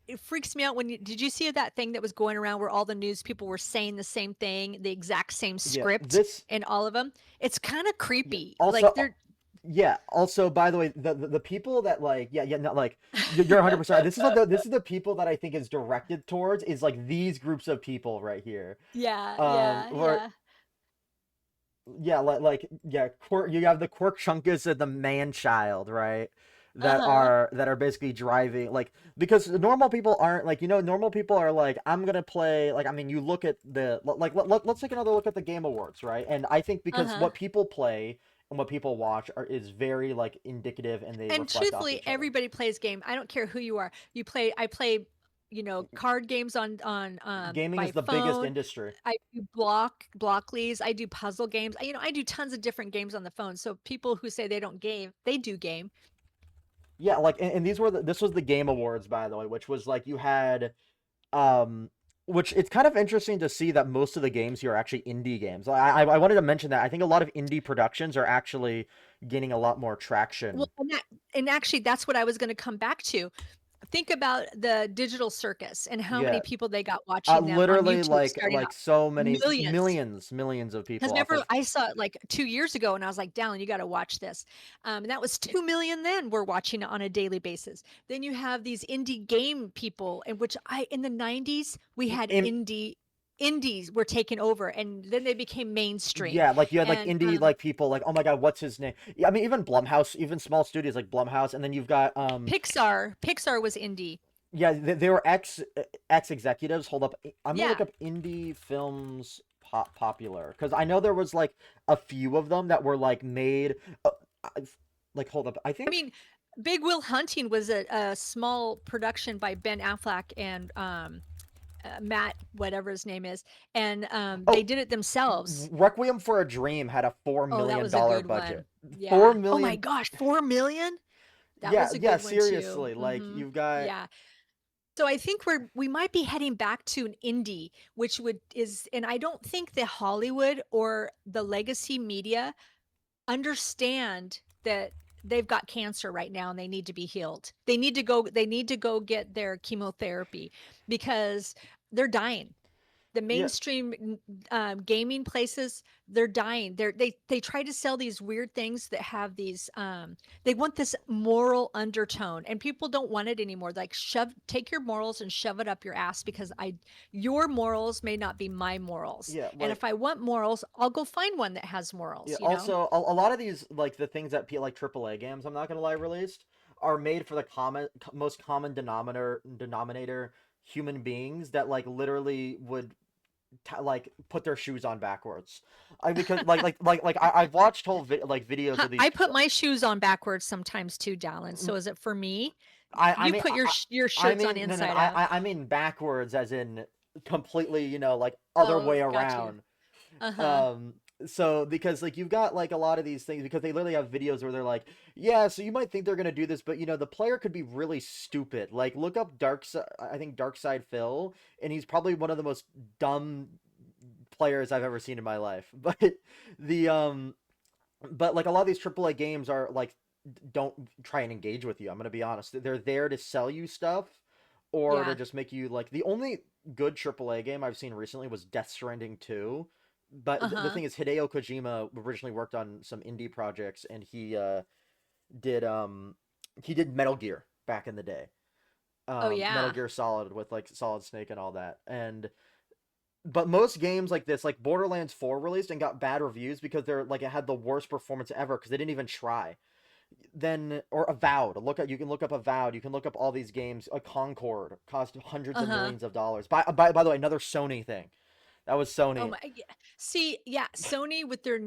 it freaks me out did you see that thing that was going around where all the news people were saying the same thing, the exact same Yeah, script this in all of them? It's kind of yeah, creepy. Like also they're, yeah, also by the way, the people that like yeah, not like you're 100% right. This is the people that I think is directed towards is like these groups of people right here. yeah, yeah, Where yeah. yeah, yeah, you have the Quirk Chunkus and the man child, right? That Uh-huh. are basically driving like because normal people aren't like normal people are like I'm gonna play like I mean you look at the like let's take another look at the Game Awards, right? And I think because Uh-huh. what people play and what people watch is very like indicative and they And reflect off truthfully, each other. everybody plays game. I don't care who you are. I play, card games on Gaming is my the biggest phone. industry. I do blocklies. I do puzzle games. I do tons of different games on the phone. So people who say they don't game, they do game. Yeah, like and this was the Game Awards, by the way, which was like you had um which it's kind of interesting to see that most of the games here are actually indie games. I wanted to mention that I think a lot of indie productions are actually gaining a lot more Well, traction. and actually, that's what I was going to come back to. Think about the digital circus and how many Yeah, people they got watching them on literally YouTube starting like out. so many Millions. millions of Because people off remember, of I saw it like 2 years ago, and I was like, Dallin, you got to watch this. And that was 2 million. Then we're watching it on a daily basis. Then you have these indie game people, in which in the '90s we had in indie. indies were taken over, and then they became mainstream. Yeah, like you had like And indie like people like, oh my God, what's his name? Yeah, I mean even Blumhouse, even small studios like Blumhouse, and then you've got Pixar was indie. yeah, they were ex executives. Hold up, I'm gonna look Yeah. up indie films popular because I know there was like a few of them that were like made. Like hold up, I I think. mean, Big Will Hunting was a small production by Ben Affleck and Matt, whatever his name is, and they Oh, did it themselves. Requiem for a Dream had a four Oh, that million was a dollar good budget. one. Yeah. Four Oh my million. gosh, 4 million. That Yeah, was a yeah. good one too. Seriously, like you've got Yeah. So I think we might be heading back to an indie, which would is, and I don't think the Hollywood or the legacy media understand that they've got cancer right now and they need to be healed. They need to go get their chemotherapy because they're dying. The yeah. mainstream gaming places, they're dying. They try to sell these weird things that have these they want this moral undertone, and people don't want it anymore. Like, take your morals and shove it up your ass, because I your morals may not be my morals, Yeah, and like if I want morals, I'll go find one that has yeah. morals, you know. Also, a lot of these like the things that like AAA games, I'm not gonna lie, released are made for the most common denominator human beings that like literally would like put their shoes on backwards. I because I've watched whole like videos Huh, of these. I put my shoes on backwards sometimes too, Dallin. So is it for me? I You mean put your I shirts on mean no, inside out. I mean backwards as in completely, like other Oh, way got you. around. Uh-huh. Um so because like you've got like a lot of these things because they literally have videos where they're like, yeah, so you might think they're gonna do this, but the player could be really stupid. Like look up I think Dark Side Phil, and he's probably one of the most dumb players I've ever seen in my life. The but like a lot of these AAA games are like don't try and engage with you. I'm gonna be honest. They're there to sell you stuff or to Yeah. just make you like the only good AAA game I've seen recently was Death Stranding 2. But the Uh-huh. thing is Hideo Kojima originally worked on some indie projects and did he did Metal Gear back in the day. Oh Metal yeah. Gear Solid with like Solid Snake and all that. And but most games like this, like Borderlands 4 released and got bad reviews because they're like it had the worst performance ever because they didn't even try. Then or Avowed, you can look up Avowed, you can look up all these games. A Concord cost hundreds of Uh-huh. millions of dollars. By the way, another Sony thing. That was Oh Sony. my, yeah. See, yeah, Sony with their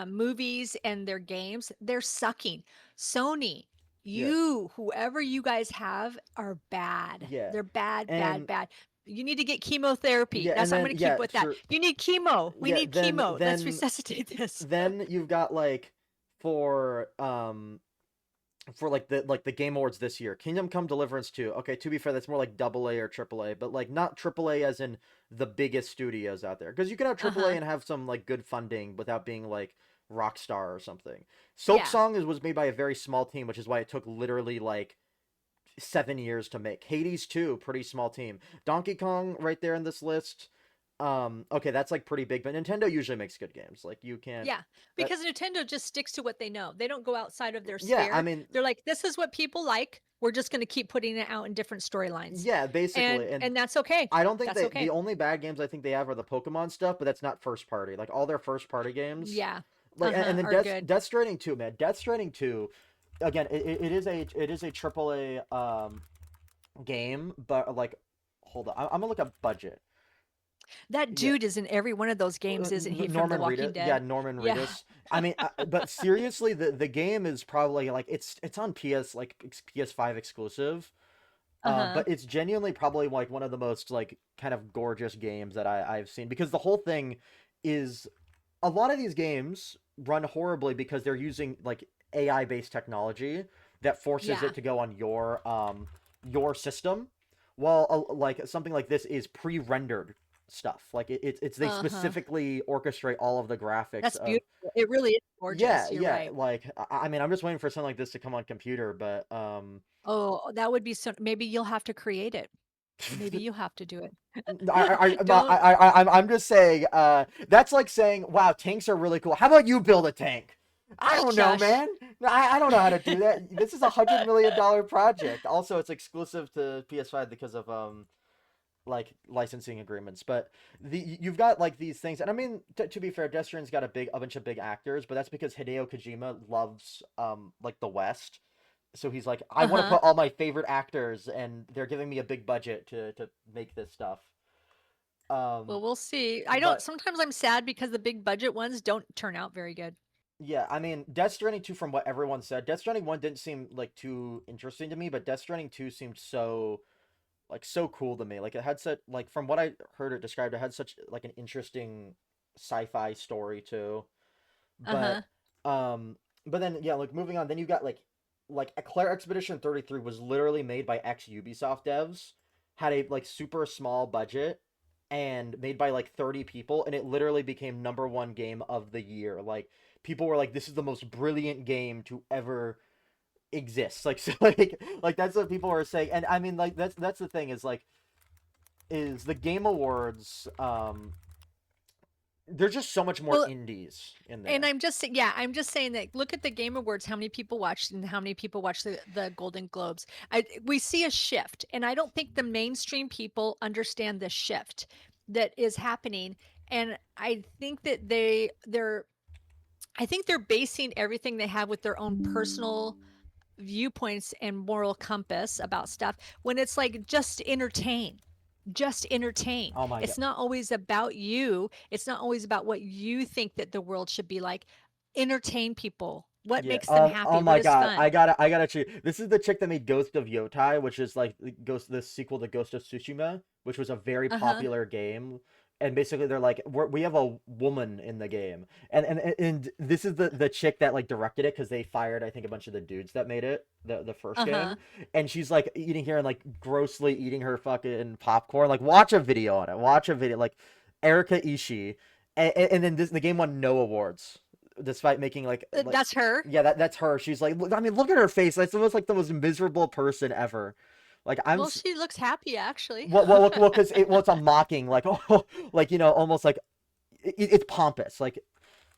movies and their games, they're sucking. Sony, Yeah, whoever you guys have are bad. yeah, They're bad, bad, and bad. You need to get chemotherapy. yeah, That's and I'm then going to keep yeah, with that. sure, You need chemo. We yeah. need chemo. Let's resuscitate this. Then you've got like for the Game Awards this year. Kingdom Come Deliverance 2. Okay, to be fair, that's more like double A or triple A, but like not triple A as in the biggest studios out there. Because you can have triple A Uh-huh. and have some like good funding without being like Rockstar or something. Soap Yeah. Song was made by a very small team, which is why it took literally like 7 years to make. Hades 2, pretty small team. Donkey Kong right there in this list. Okay, that's like pretty big, but Nintendo usually makes good games. Like you can't Yeah, that because Nintendo just sticks to what they know. They don't go outside of their yeah, I sphere. mean They're like, this is what people like. We're just going to keep putting it out in different storylines. yeah, basically. And And that's okay. I don't think That's the okay. only bad games I think they have are the Pokemon stuff, but that's not first party. Like all their first party games, Yeah. like and Uh-huh. then Are good. Death Stranding 2, man. Death Stranding 2, again, it is a triple A game, but like hold on, I'm gonna look up budget. That Yeah, dude is in every one of those games, isn't he, from The Norman Walking Reedus. Yeah, Dead? Norman Yeah. Reedus. I mean, but seriously, the game is probably like it's on PS5 exclusive. Uh-huh. But it's genuinely probably like one of the most like kind of gorgeous games that I've seen because the whole thing is a lot of these games run horribly because they're using like AI based technology that forces Yeah. it to go on your system, while like something like this is pre-rendered stuff. Like it's they Uh-huh. specifically orchestrate all of the graphics That's of beautiful. It really is yeah gorgeous. You're yeah right. like I mean I'm just waiting for something like this to come on computer, but Oh, that would be so, maybe you'll have to create it. Maybe you have to do I, it. Don't. I'm just saying, that's like saying, wow, tanks are really cool. How about you build a tank? I don't know, Shush. man. I don't know how to do that. This is $100 million project. Also, it's exclusive to PS5 because of like licensing agreements. But you've got like these things, and I mean, to be fair, Death Stranding's got a bunch of big actors, but that's because Hideo Kojima loves like the West. So he's like, I want to Uh-huh. put all my favorite actors, and they're giving me a big budget to make this stuff. Well, Um, we'll see. I don't but sometimes I'm sad because the big budget ones don't turn out very good. yeah, I mean, Death Stranding 2, from what everyone said, Death Stranding 1 didn't seem like too interesting to me, but Death Stranding 2 seemed so cool to me. Like it had such, like, from what I heard it described, it had such like an interesting sci-fi story too. Uh-huh. But but then yeah, like moving on, then you got like Eclair Expedition 33 was literally made by ex Ubisoft devs, had a like super small budget and made by like 30 people, and it literally became number one game of the year. Like people were like, this is the most brilliant game to ever exist. Like so like that's what people were saying. And I mean like that's the thing is like is the Game Awards there's just so much more Well, indies in and there. I'm just saying that look at the Game Awards, how many people watched and how many people watch the Golden Globes. We see a shift, and I don't think the mainstream people understand the shift that is happening. And I think that I think they're basing everything they have with their own personal viewpoints and moral compass about stuff when it's like just entertain. Oh my god. It's not always about you. It's not always about what you think that the world should be like. Entertain people. What Yeah. makes them Oh happy? What my is god. fun? I gotta cheat. This is the chick that made Ghost of Yotai, which is like the sequel to Ghost of Tsushima, which was a very Uh-huh. popular game. And basically, they're like, we have a woman in the game, and this is the chick that like directed it because they fired I think a bunch of the dudes that made it the first Uh-huh. game, and she's like eating here and like grossly eating her fucking popcorn. Like, watch a video on it. Watch a video like Erika Ishii, and then the game won no awards despite making like That's her. yeah, that's her. She's like, I mean, look at her face. That's almost like the most miserable person ever. Like Well, she looks happy actually. because it's a mocking, like oh, like almost like it's pompous. Like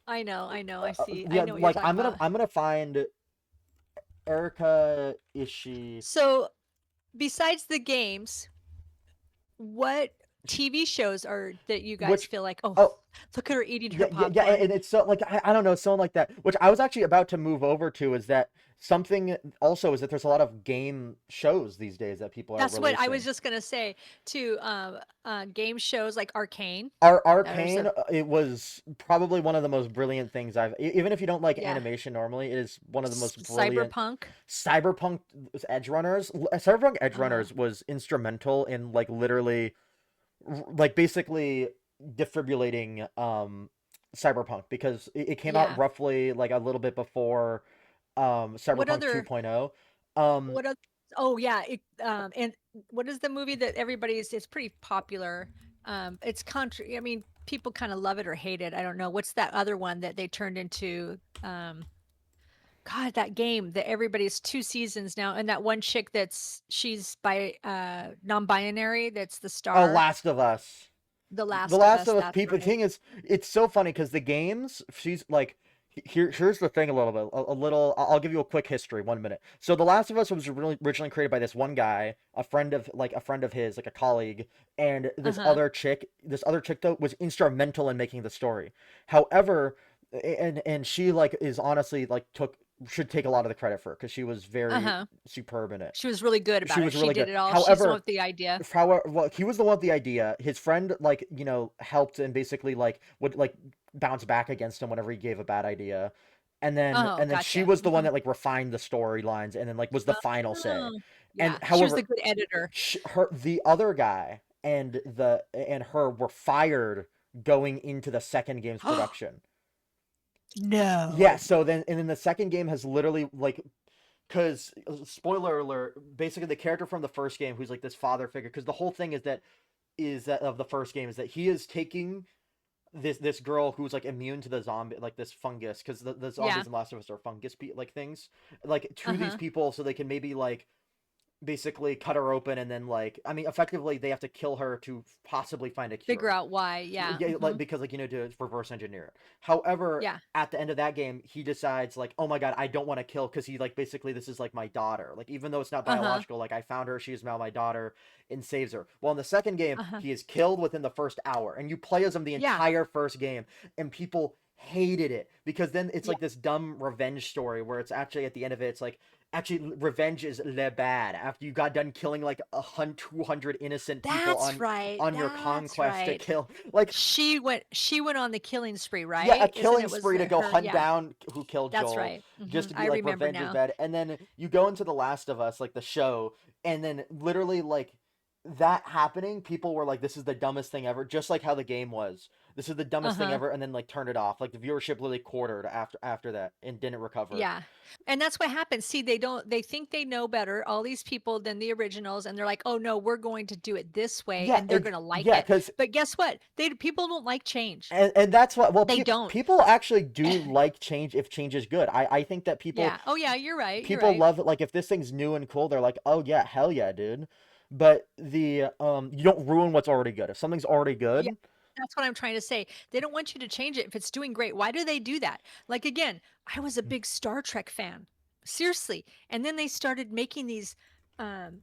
I know, I see. I yeah, know what you're like talking about. I'm gonna find Erica Ishii, So, besides the games, what TV shows are that you guys which feel like, "Oh, oh look at her eating her yeah, popcorn." and it's so like I don't know, someone like that. Which I was actually about to move over to is that something also is that there's a lot of game shows these days that people are That's what I was releasing. just gonna say too. Game shows like Arcane. There's Arcane, a it was probably one of the most brilliant things even if you don't like yeah, animation normally, it is one of the most brilliant. Cyberpunk. Cyberpunk Cyberpunk Edge Uh-huh. Runners was instrumental in like literally like basically defibrillating Cyberpunk because it came out Yeah. roughly like a little bit before What Cyberpunk other 2.0. Um what oth Oh yeah, and what is the movie that everybody's it's pretty popular. It's country I mean, people kind of love it or hate it. I don't know. What's that other one that they turned into God, that game that everybody's 2 seasons now and that one chick she's non-binary that's the oh, star. Last of Us. The The Last of Last Us, of Us that's people. The right. thing is, it's so funny because the games. She's like, here's the thing. A little bit, a little. I'll give you a quick history. 1 minute. So The Last of Us was really originally created by this one guy, a friend of his, like a colleague, and this Uh-huh. other chick. This other chick though was instrumental in making the story. However, and she like is honestly like took should take a lot of the credit for it because she was very Uh-huh. superb in it. She was really good She about it. was She really did good. it all. She's the one However, with the idea. well, he was the one with the idea. His friend, like, helped and basically like would like bounce back against him whenever he gave a bad idea. Oh, And then she gotcha. was the one Mhm. that like refined the storylines and then like was the final say. Oh. And Yeah, she was the however, good editor. the other guy and her were fired going into the second game's production. Yeah, No. so then and then the second game has literally like because spoiler alert, basically the character from the first game who's like this father figure because the whole thing is that of the first game is that he is taking this girl who's like immune to the zombie like this fungus because the Yeah. zombies in Last of Us are fungus like things like to these Uh-huh. people so they can maybe like basically cut her open, and then like, I mean, effectively they have to kill her to possibly find a Figure cure. out why. Yeah. Yeah, like Hmm. because like to reverse engineer it. However, Yeah. at the end of that game, he decides like, oh my god, I don't want to kill, because he like basically, this is like my daughter. Like, even though it's not Uh-huh. biological, like I found her, she is now my daughter, and saves her. Well, in the second game, Uh-huh. he is killed within the first hour, and you play as him the Yeah. entire first game, and people hated it because then it's Yeah. like this dumb revenge story where it's actually at the end of it, it's like, actually revenge is le bad after you got done killing like 200 innocent people That's right. on your That's conquest to right. kill, like, She went on the killing spree, yeah, a right? Isn't killing it was spree to it go her? hunt Yeah. down who killed That's Joel, right. just to I be like, remember revenge is now. bad. And then you go into The Last of Us, like the show, and then literally like that happening, people were like, this is the dumbest thing ever, just like how the game was. This is the dumbest thing Uh-huh. ever, and then like turned it off. Like the viewership literally quartered after that and didn't recover. Yeah. And that's what happens. See, they think they know better, all these people, than the originals, and they're like, "Oh no, we're going to do it this way Yeah, and they're going to like yeah, it." because But guess what? People don't like change. and that's what, well, They don't. people actually do like change if change is good. I think that Yeah. Oh yeah, you're right. You're people right. love it. Like if this thing's new and cool, they're like, oh yeah, hell yeah, dude. But the you don't ruin what's already good. If something's already Yeah. good, That's what I'm trying to say. They don't want you to change it if it's doing great. Why do they do that? Like again, I was a big Star Trek fan. Seriously. And then they started making um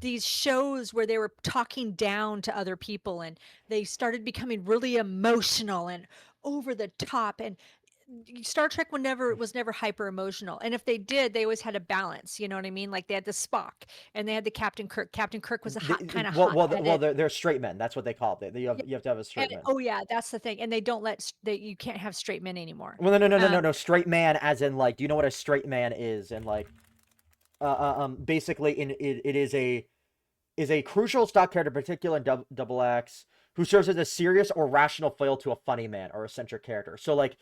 these shows where they were talking down to other people, and they started becoming really emotional and over the top, and Star Trek was never hyper emotional, and if they did, they always had a balance. You know what I mean? Like they had the Spock, and they had the Captain Kirk. Captain Kirk was a kind of hot well, headed. they're straight men. That's what they call it. Yeah, You have to have a and straight man. oh yeah, that's the thing. And they don't let that you can't have straight men anymore. Well, Um, no. Straight man, as in like, do you know what a straight man is? And like, basically, it is a crucial stock character, particular in Double X, who serves as a serious or rational foil to a funny man or eccentric character. So like,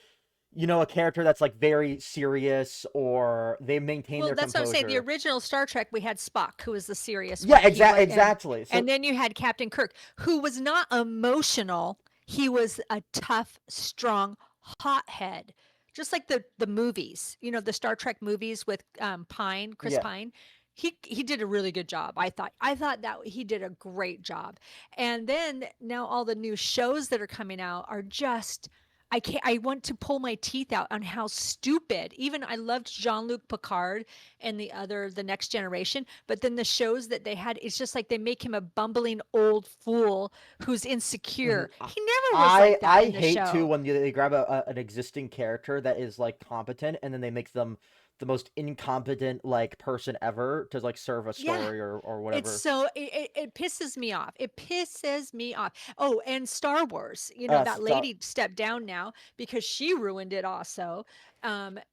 a character that's like very serious, or they maintain Well, their that's what I'm saying. The composure. original Star Trek, we had Spock, who was the serious Yeah, one. He was, exactly. So and then you had Captain Kirk, who was not emotional. He was a tough, strong hothead, just like the movies. The Star Trek movies with Chris yeah, Pine. He did a really good job. I thought that he did a great job. And then now all the new shows that are coming out are just I can't. I want to pull my teeth out on how stupid. Even I loved Jean-Luc Picard and the Next Generation, but then the shows that they had, it's just like they make him a bumbling old fool who's mhm. insecure. He never was like that I in the hate too show. when they grab an existing character that is like competent, and then they make them the most incompetent like person ever to like serve a Yeah. story or It's whatever. so it pisses me off. It pisses me off. Oh, and Star Wars. That Star lady stepped down now because she ruined it also.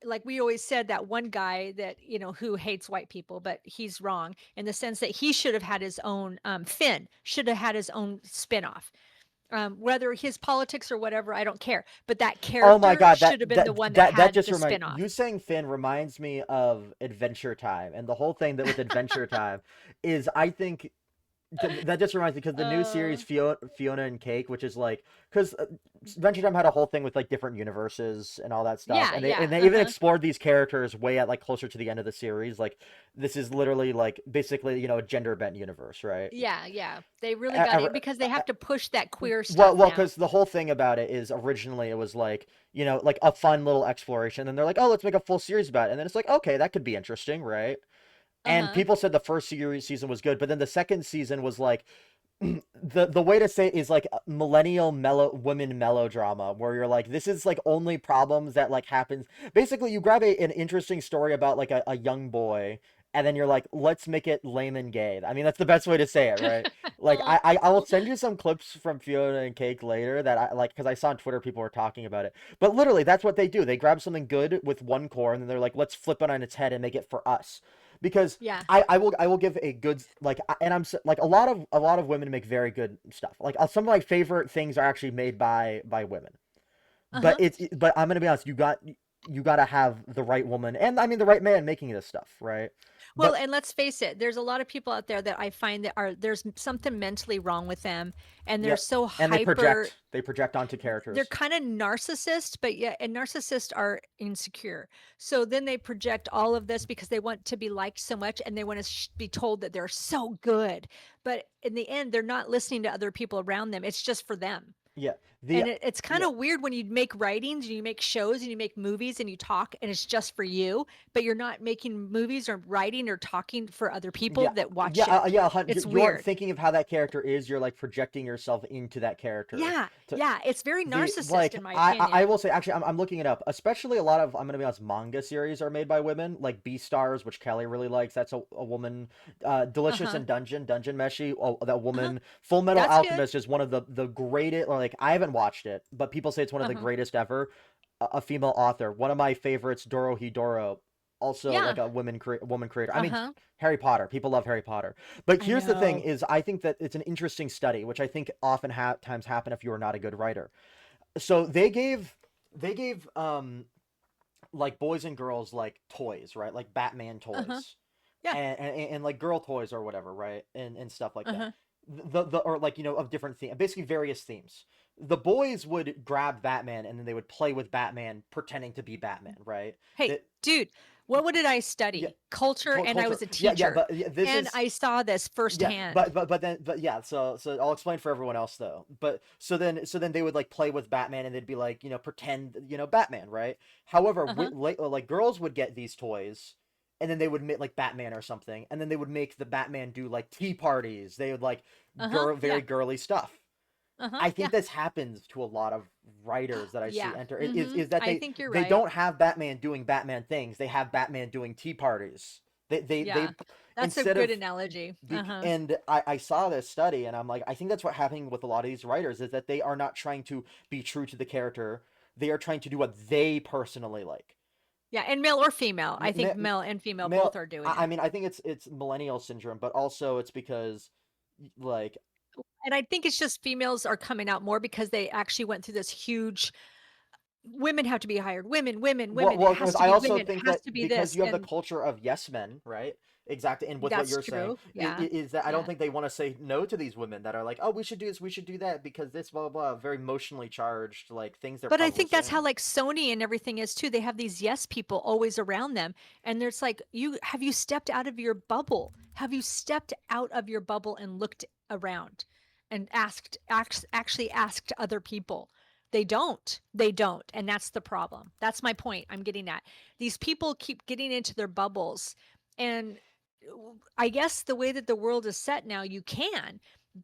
Like we always said, that one guy that, who hates white people, but he's wrong in the sense that he should have had his own Finn should have had his own spinoff. Whether his politics or whatever, I don't care. But that Oh my character god, should have been the one that that had just the remind spinoff. you saying Finn reminds me of Adventure Time, and the whole thing that with Adventure Time is, I think, that just reminds me, because the new Uh, series Fiona and Cake, which is like, because Adventure Time had a whole thing with like different universes and all that stuff, yeah, and yeah, they even explored these characters way at like closer to the end of the series. Like, this is literally like basically, a gender bent universe, right? yeah, yeah. They really got Uh, it because they have to push that queer well, stuff now. because the whole thing about it is, originally it was like, like a fun little exploration, and they're like, oh, let's make a full series about it, and then it's like, okay, that could be interesting, right? And Uh-huh. people said the first season was good, but then the second season was like, the way to say it is like millennial women melodrama, where you're like, this is like only problems that like happens. Basically, you grab an interesting story about like a young boy, and then you're like, let's make it lame and gay. I mean, that's the best way to say it, right? Like, I will send you some clips from Fiona and Cake later that I like, because I saw on Twitter people were talking about it. But literally, that's what they do. They grab something good with one core, and then they're like, let's flip it on its head and make it for us. Because Yeah. I will give a good, like, and like, a lot of women make very good stuff. Like, some of my favorite things are actually made by women. But Uh-huh. but I'm gonna be honest, you got to have the right woman, and I mean the right man making this stuff, right? Well, But and let's face it, there's a lot of people out there that I find that are there's something mentally wrong with them, and they're yeah, so and hyper. they project onto They're characters. kind of narcissist, but yeah, and narcissists are insecure. So then they project all of this because they want to be liked so much, and they want to be told that they're so good. But in the end, they're not listening to other people around them. It's just for them. Yeah, the And it's kind yeah of weird when you make writings and you make shows and you make movies and you talk and it's just for you, but you're not making movies or writing or talking for other people Yeah, that watch it. yeah. It's You aren't weird. thinking of how that character is. You're like projecting yourself into that character. Yeah, To yeah, it's very the narcissist like, in my I opinion. will say actually, I'm looking it up. Especially a lot of I'm gonna be honest, manga series are made by women, like Beastars, which Kelly really likes. That's a woman. Delicious Uh-huh. and Dungeon Meshi. Oh, that Uh-huh. woman. Full Metal That's good. Alchemist is one of the greatest. Or like I haven't watched it, but people say it's one of the Uh-huh. greatest ever. A female author. One of my favorites, Dorohedoro, also like Yeah. a woman creator. I mean, Uh-huh. Harry Potter. People love Harry Potter. But I here's the thing: know. is I think that it's an interesting study, which I think often times happen if you are not a good writer. So they gave like boys and girls like toys, right? Like Batman Uh-huh. toys Yeah. and like girl toys or whatever, right? And stuff like that. Uh-huh. The or like of different themes, basically various themes. The boys would grab Batman and then they would play with Batman pretending to be Batman, right? Hey, That dude, what did I yeah, study? Culture, and I culture. was a Yeah, teacher. but yeah, this And is I saw this yeah, firsthand. but yeah, so I'll explain for everyone else though. But so then they would like play with Batman and they'd be like, pretend, Batman, right? However, Uh-huh. like girls would get these toys and then they would make like Batman or something and then they would make the Batman do like tea parties. They would like Uh-huh. very Yeah. girly stuff. Uh-huh. I Yeah. think this happens to a lot of writers that I see Yeah. enter Mhm. is that I think you're they right. don't have Batman doing Batman things. They have Batman doing tea parties. They Yeah. That's a instead good of analogy. Uh-huh. and I saw this study and I'm like, I think that's what happening with a lot of these writers is that they are not trying to be true to the character. They are trying to do what they personally like. Yeah, and male or female. I think M- male and female both Male, are doing it. I mean, I think it's millennial syndrome, but also it's because like And I think it's just females are coming out more because they actually went through this huge women have to be hired. Women, women, women. It has because to I be also women. It think has that to be because this. you have the And culture of yes men, right? Exactly, and with what that's you're saying true. Yeah. is that I don't Yeah. think they want to say no to these women that are like, oh, we should do this, we should do that because this blah blah blah, very emotionally charged like things they're But I probably think that's how saying. like Sony and everything is too. They have these yes people always around them. And there's like, you stepped out of your bubble? Have you stepped out of your bubble and looked around and actually asked other people? They don't. They don't. And that's the problem. That's my point I'm getting at. These people keep getting into their bubbles. And I guess the way that the world is set now, you can.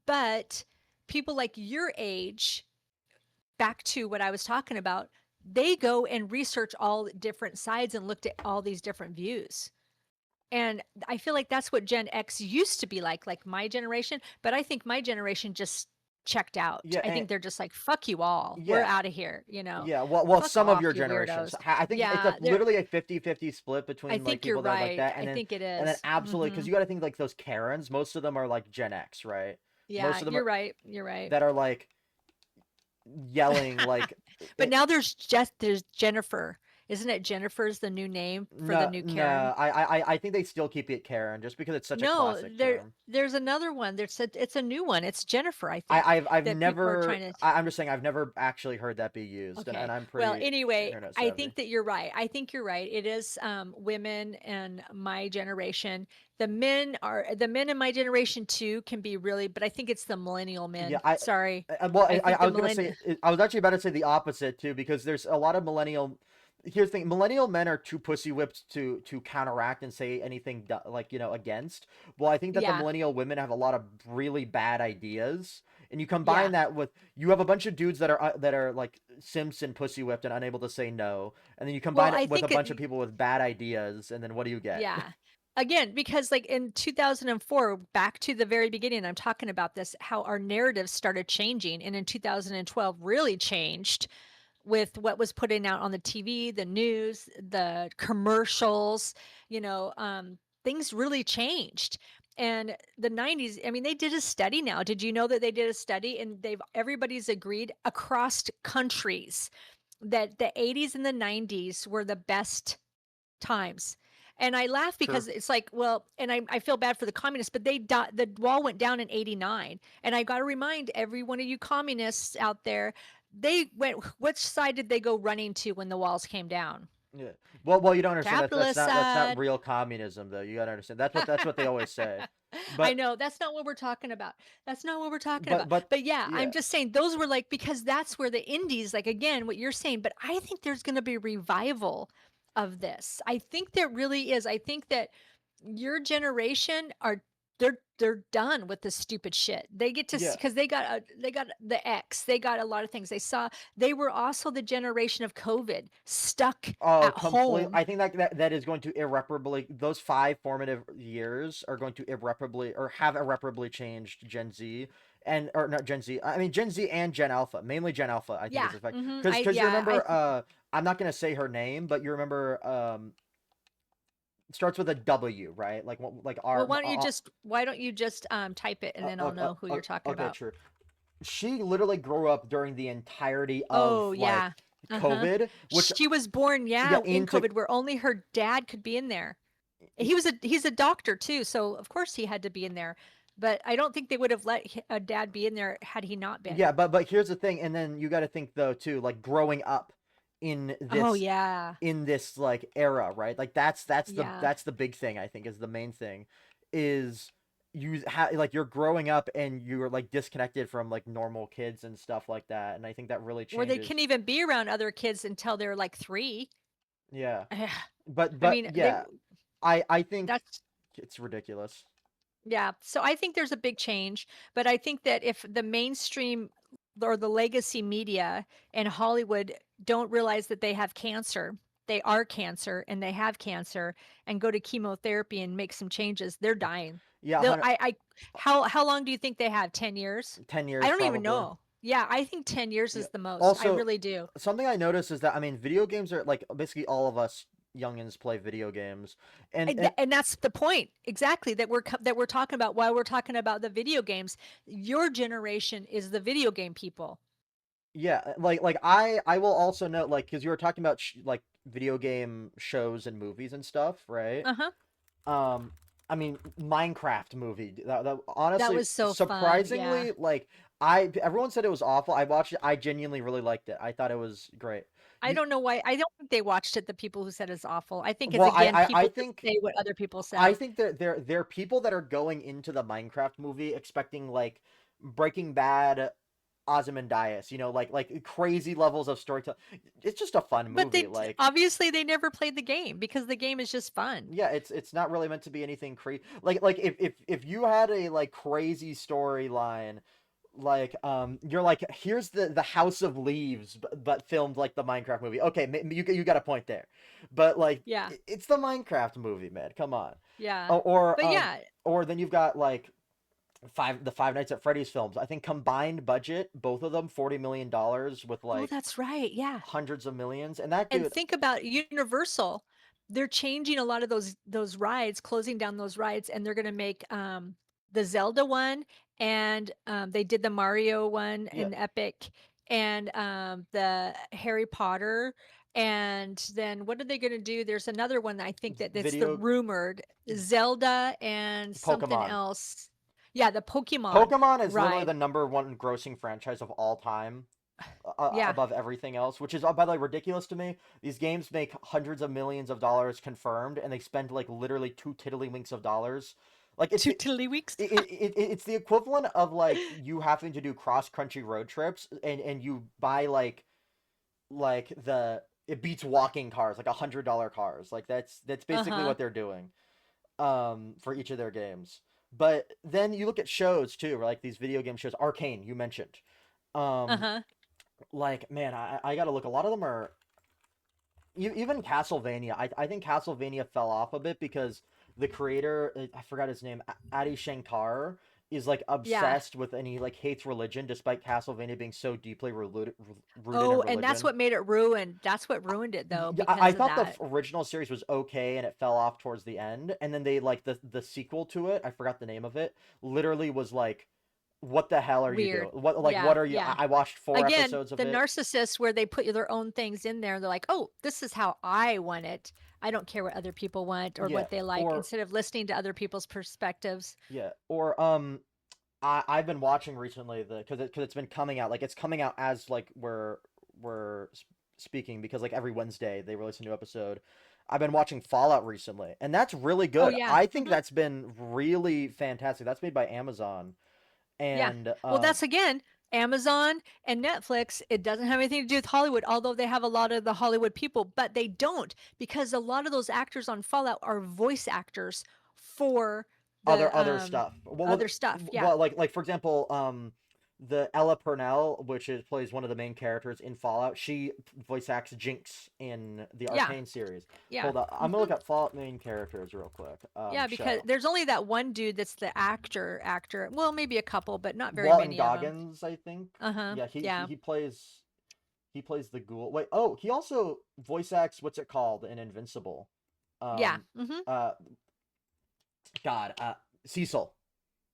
But people like your age, back to what I was talking about, they go and research all different sides and looked at all these different views. And I feel like that's what Gen X used to be like my generation. But I think my generation just checked out. Yeah, I and think they're just like, fuck you all. We're yeah, out of here. yeah. Well, Fuck some of off, your you generations. weirdos. I think it's a Yeah, literally a 50-50 split I between like think you're people that are like right. that, I think it and then is. absolutely because Hmm. you got to think like those Karens. Most of them are like Gen X, right? Yeah, Most of them you're are right. You're right. that are like yelling like But now there's Jennifer. Isn't it Jennifer's the new name for the no, new Karen? no. I think they still keep it Karen just because it's such a No, classic term. there's another one. It's a new one. It's Jennifer, I think, I've that people are never. trying to. I'm just saying I've never actually heard that be used, and Okay. I'm Well, pretty anyway, internet I savvy. think that you're right. I think you're right. It is women and my generation. The men in my generation too can be really, but I think it's the millennial Yeah, men. Sorry. well, I think I the was gonna say millennial. I was actually about to say the opposite too because there's a lot of millennial. Here's the thing: millennial men are too pussy whipped to counteract and say anything like against. Well, I think that the Yeah. millennial women have a lot of really bad ideas, and you combine Yeah. that with you have a bunch of dudes that are like simps and pussy whipped and unable to say no, and then you Well, combine it I with a think bunch of it. people with bad ideas, and then what do you get? Yeah. Again, because like in 2004, back to the very beginning, I'm talking about this, how our narratives started changing. And in 2012, really changed with what was putting out on the TV, the news, the commercials, things really changed. And the 90s, I mean, they did a study now. Did you know that they did a study and everybody's agreed across countries that the 80s and the 90s were the best times. And I laugh True. because it's like, well, and I feel bad for the communists, but the wall went down in 89. And I got to remind every one of you communists out there, they went, which side did they go running to when the walls came down? Yeah. Well, you don't understand. Capitalist That's not side. real communism, though. You gotta understand. That's what they always say. I But know that's not what we're talking about. That's not what we're talking about. but But yeah, I'm yeah, just saying those were like because that's where the indies, like again, what you're saying. But I think there's going to be a revival of this. I think there really is. I think that your generation are they're done with this stupid shit. They get to yeah. because they got the X. They got a lot of things. They saw they were also the generation of COVID, stuck Oh, at complete. home. I think that is going to irreparably. Those 5 formative years are going to irreparably or have irreparably changed Gen Z and or not Gen Z. I mean Gen Z and Gen Alpha, mainly Gen Alpha. I think Yeah. is effect I because you yeah, I remember. I'm not gonna say her name, but you remember. It starts with a W, right? Like Well, why don't you just type it and then I'll know who you're talking okay, about. true. She literally grew up during the entirety of Oh, like yeah. Uh-huh. COVID, which She was born, yeah yeah, in into COVID where only her dad could be in there. He's a doctor too, so of course he had to be in there. But I don't think they would have let a dad be in there had he not been. yeah, but here's the thing, and then you got to think though too, like growing up in Oh, this yeah. like era, right? Like Yeah. that's the big thing I think is the main thing is like you're growing up and you're like disconnected from like normal kids and stuff like that, and I think that really Or they changes. can even be around other kids until they're like 3. Yeah, I but mean, they yeah, I think that's it's ridiculous. Yeah, so I think there's a big change, but I think that if the mainstream or the legacy media and Hollywood don't realize that they have cancer, they are cancer and they have cancer and go to chemotherapy and make some changes, they're dying. Yeah, They'll 100, how long do you think they have? 10 years? 10 I years don't even probably. know. Yeah, I think 10 years Yeah. is the most. I Also, really do. something I noticed is that I mean, video games are like basically all of us youngins play video games, and And that's the point exactly that we're talking about while we're talking about the video games. Your generation is the video game people. yeah, like I will also note like because you were talking about like video game shows and movies and stuff, right? Uh-huh. Um, I mean, Minecraft movie. That That honestly, was so fun. Yeah. surprisingly, like I everyone said it was awful. I watched it. I genuinely really liked it. I thought it was great. I You don't know why. I don't think they watched it, the people who said it's awful. I think it's well, again I people that think say what other people I said. think that there are people that are going into the Minecraft movie expecting like Breaking Bad, Ozymandias, like crazy levels of storytelling. It's just a fun But movie. Like, obviously they never played the game because the game is just fun. yeah, it's not really meant to be anything crazy. Like if you had a like crazy storyline, like you're like here's the House of Leaves, but filmed like the Minecraft movie. Okay, you got a point there, but like Yeah. it's the Minecraft movie, man. Come on. Yeah. Or or But um yeah. or then you've got like the Five Nights at Freddy's films. I think combined budget, both of them $40 million with Oh, like that's right. Yeah. hundreds of millions. And that And dude, think about Universal. They're changing a lot of those rides, closing down those rides, and they're gonna make the Zelda one, and they did the Mario one yeah, in Epic, and the Harry Potter, and then what are they gonna do? There's another one that I think that's the video rumored Zelda and something Pokemon. else. Yeah, the Pokemon Pokemon is literally ride. the number one grossing franchise of all time, Yeah, above everything else, which is by the way ridiculous to me. These games make hundreds of millions of dollars confirmed, and they spend like literally two tiddlywinks of dollars. Like two tiddlywinks. it's the equivalent of like you having to do cross country road trips, and you buy like the it beats walking cars, like $100 cars. Like that's basically Uh-huh. what they're doing for each of their games. But then you look at shows too, like these video game shows. Arcane, you mentioned. Um, Uh-huh. like man, I gotta look. A lot of them are even Castlevania. I think Castlevania fell off a bit because the creator, I forgot his name, Adi Shankar, is like Yeah. obsessed with and he like hates religion, despite Castlevania being so deeply rooted in Oh, and that's religion. what made it ruined. That's what ruined it though Yeah, I because of thought the that. original series was okay and it fell off towards the end, and then they like the sequel to it. I forgot the name of it. Literally was like what the hell are you doing? Weird. What Yeah, are you? yeah. I watched 4 Again, episodes of the it. narcissists where they put their own things in there. They're like, "Oh, this is how I want it. I don't care what other people want or Yeah, what they like," or instead of listening to other people's perspectives. yeah, or I've been watching recently because it's been coming out, like it's coming out as like we're speaking, because like every Wednesday they release a new episode. I've been watching Fallout recently, and that's really Oh good. yeah. I think Mhm. that's been really fantastic. That's made by Amazon, Yeah. and Well, that's again Amazon and Netflix. It doesn't have anything to do with Hollywood, although they have a lot of the Hollywood people, but they don't because a lot of those actors on Fallout are voice actors for the other stuff. other stuff. Yeah. Like for example, the Ella Purnell, which is plays one of the main characters in Fallout, she voice acts Jinx in the Yeah. Arcane series. Yeah. Hold on, I'm gonna Mhm. look at Fallout main characters real quick. Yeah, because Show there's only that one dude that's the actor. Well, maybe a couple, but not very Walton many of them. Goggins, I think. Uh-huh. Yeah, Yeah. he plays the ghoul. Wait, oh, he also voice acts what's it called in Invincible. Yeah. Um, Mhm. uh, God, Cecil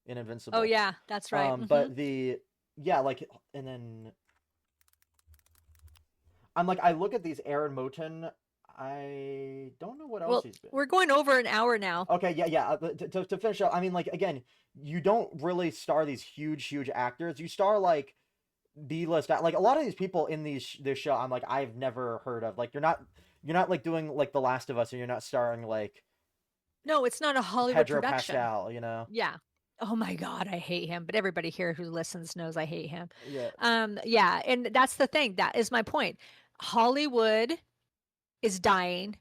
in Oh Invincible. yeah, that's right. Mhm. But the yeah, like, and then I'm like, I look at these Aaron Moten. I don't know what else Well, he's been. we're going over an hour now. Okay, yeah, yeah. To finish up, I mean, like again, you don't really star these huge actors. You star like B-list, like a lot of these people in this show. I'm like, I've never heard of. Like, you're not like doing like The Last of Us, and you're not starring like No, it's not a Hollywood Pedro production. Pascal. You know? Yeah. Oh my God, I hate him. But everybody here who listens knows I hate him. Yeah, Yeah, and that's the thing. That is my point. Hollywood is dying.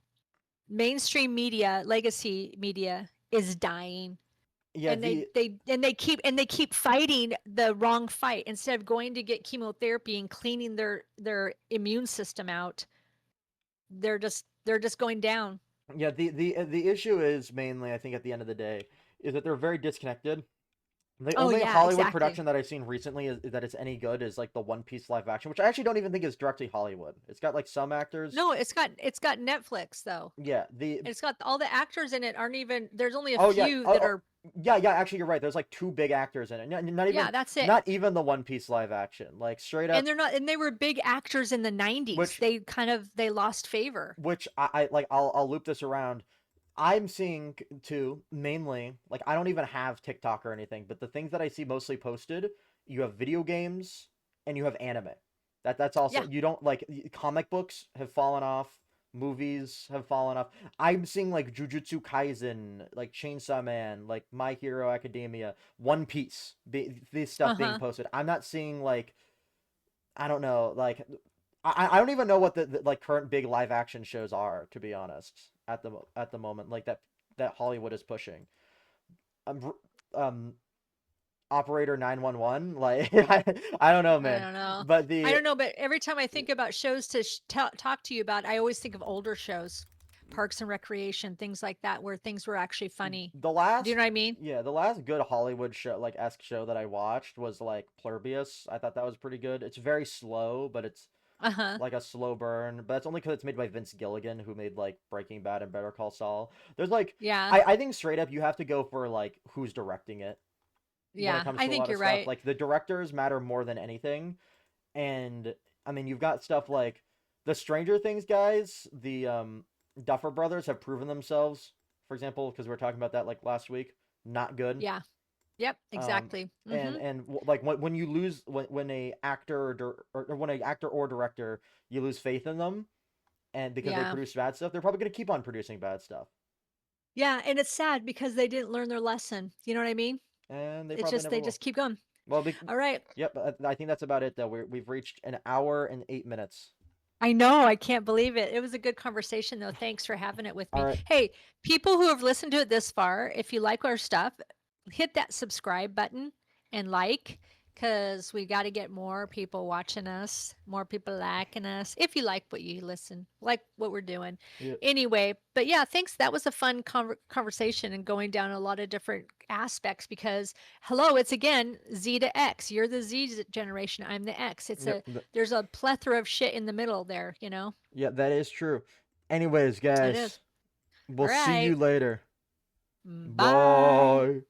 Mainstream media, legacy media is dying. yeah. And The they keep fighting the wrong fight instead of going to get chemotherapy and cleaning their immune system out. They're just going down. yeah the issue is mainly, I think, at the end of the day, is that they're very disconnected. The Oh only yeah, Hollywood exactly. production that I've seen recently is that it's any good is like the One Piece live action, which I actually don't even think is directly Hollywood. It's got like some actors. No, it's got Netflix though. Yeah, the It's got all the actors in it aren't even there's only a oh yeah, few that are yeah, yeah. Actually, you're right. There's like two big actors in it. yeah, that's it. Not even the One Piece live action. Like straight And up, they're not and they were big actors in the 90s. which They lost favor. I like. I'll loop this around. I'm seeing too, mainly, like I don't even have TikTok or anything, but the things that I see mostly posted, you have video games and you have anime. That's also, Yeah. you don't like, comic books have fallen off, movies have fallen off. I'm seeing like Jujutsu Kaisen, like Chainsaw Man, like My Hero Academia, One Piece, this stuff being Uh-huh. posted. I'm not seeing like, I don't know, like I don't even know what the like current big live action shows are, to be honest, at the moment, like that Hollywood is pushing. Um, um Operator 911, like I don't know, I man. don't know. But I the don't know, but every time I think about shows to talk to you about, I always think of older shows, Parks and Recreation, things like that, where things were actually funny. the Do you last know what I mean? yeah, the last good Hollywood show, like esque show that I watched was like Plurbius. I thought that was pretty good. It's very slow, but it's Uh-huh. like a slow burn, but it's only because it's made by Vince Gilligan, who made like Breaking Bad and Better Call Saul. There's like, Yeah. I think straight up you have to go for like who's directing it when it Yeah. comes I to a think lot of you're stuff. right. Like the directors matter more than anything, and I mean you've got stuff like the Stranger Things guys, the Duffer Brothers have proven themselves. For example, because we were talking about that like last week, not good. Yeah. Yep, Um, exactly. Mhm. like when you lose when a actor or when an actor or director, you lose faith in them, and because they Yeah. produce bad stuff, they're probably going to keep on producing bad stuff, Yeah, and it's sad because they didn't learn their lesson. You know what I mean? and they It's probably just never they will. just keep going. Well, All right. yep, I think that's about it though. We've reached an hour and 8 minutes. I know, I can't believe it. It was a good conversation though. Thanks for having it with All me. right, Hey, people who have listened to it this far, if you like our stuff, hit that subscribe button and like because we got to get more people watching us, more people liking us. If you like what you listen, like what we're doing. yeah, Anyway, but yeah, thanks. That was a fun conversation and going down a lot of different aspects because hello, it's again Z to X. You're the Z generation. I'm the X. yep, There's a plethora of shit in the middle there, you know? yeah, that is true. Anyways, It is. guys, All we'll see right. you later. Bye. Bye.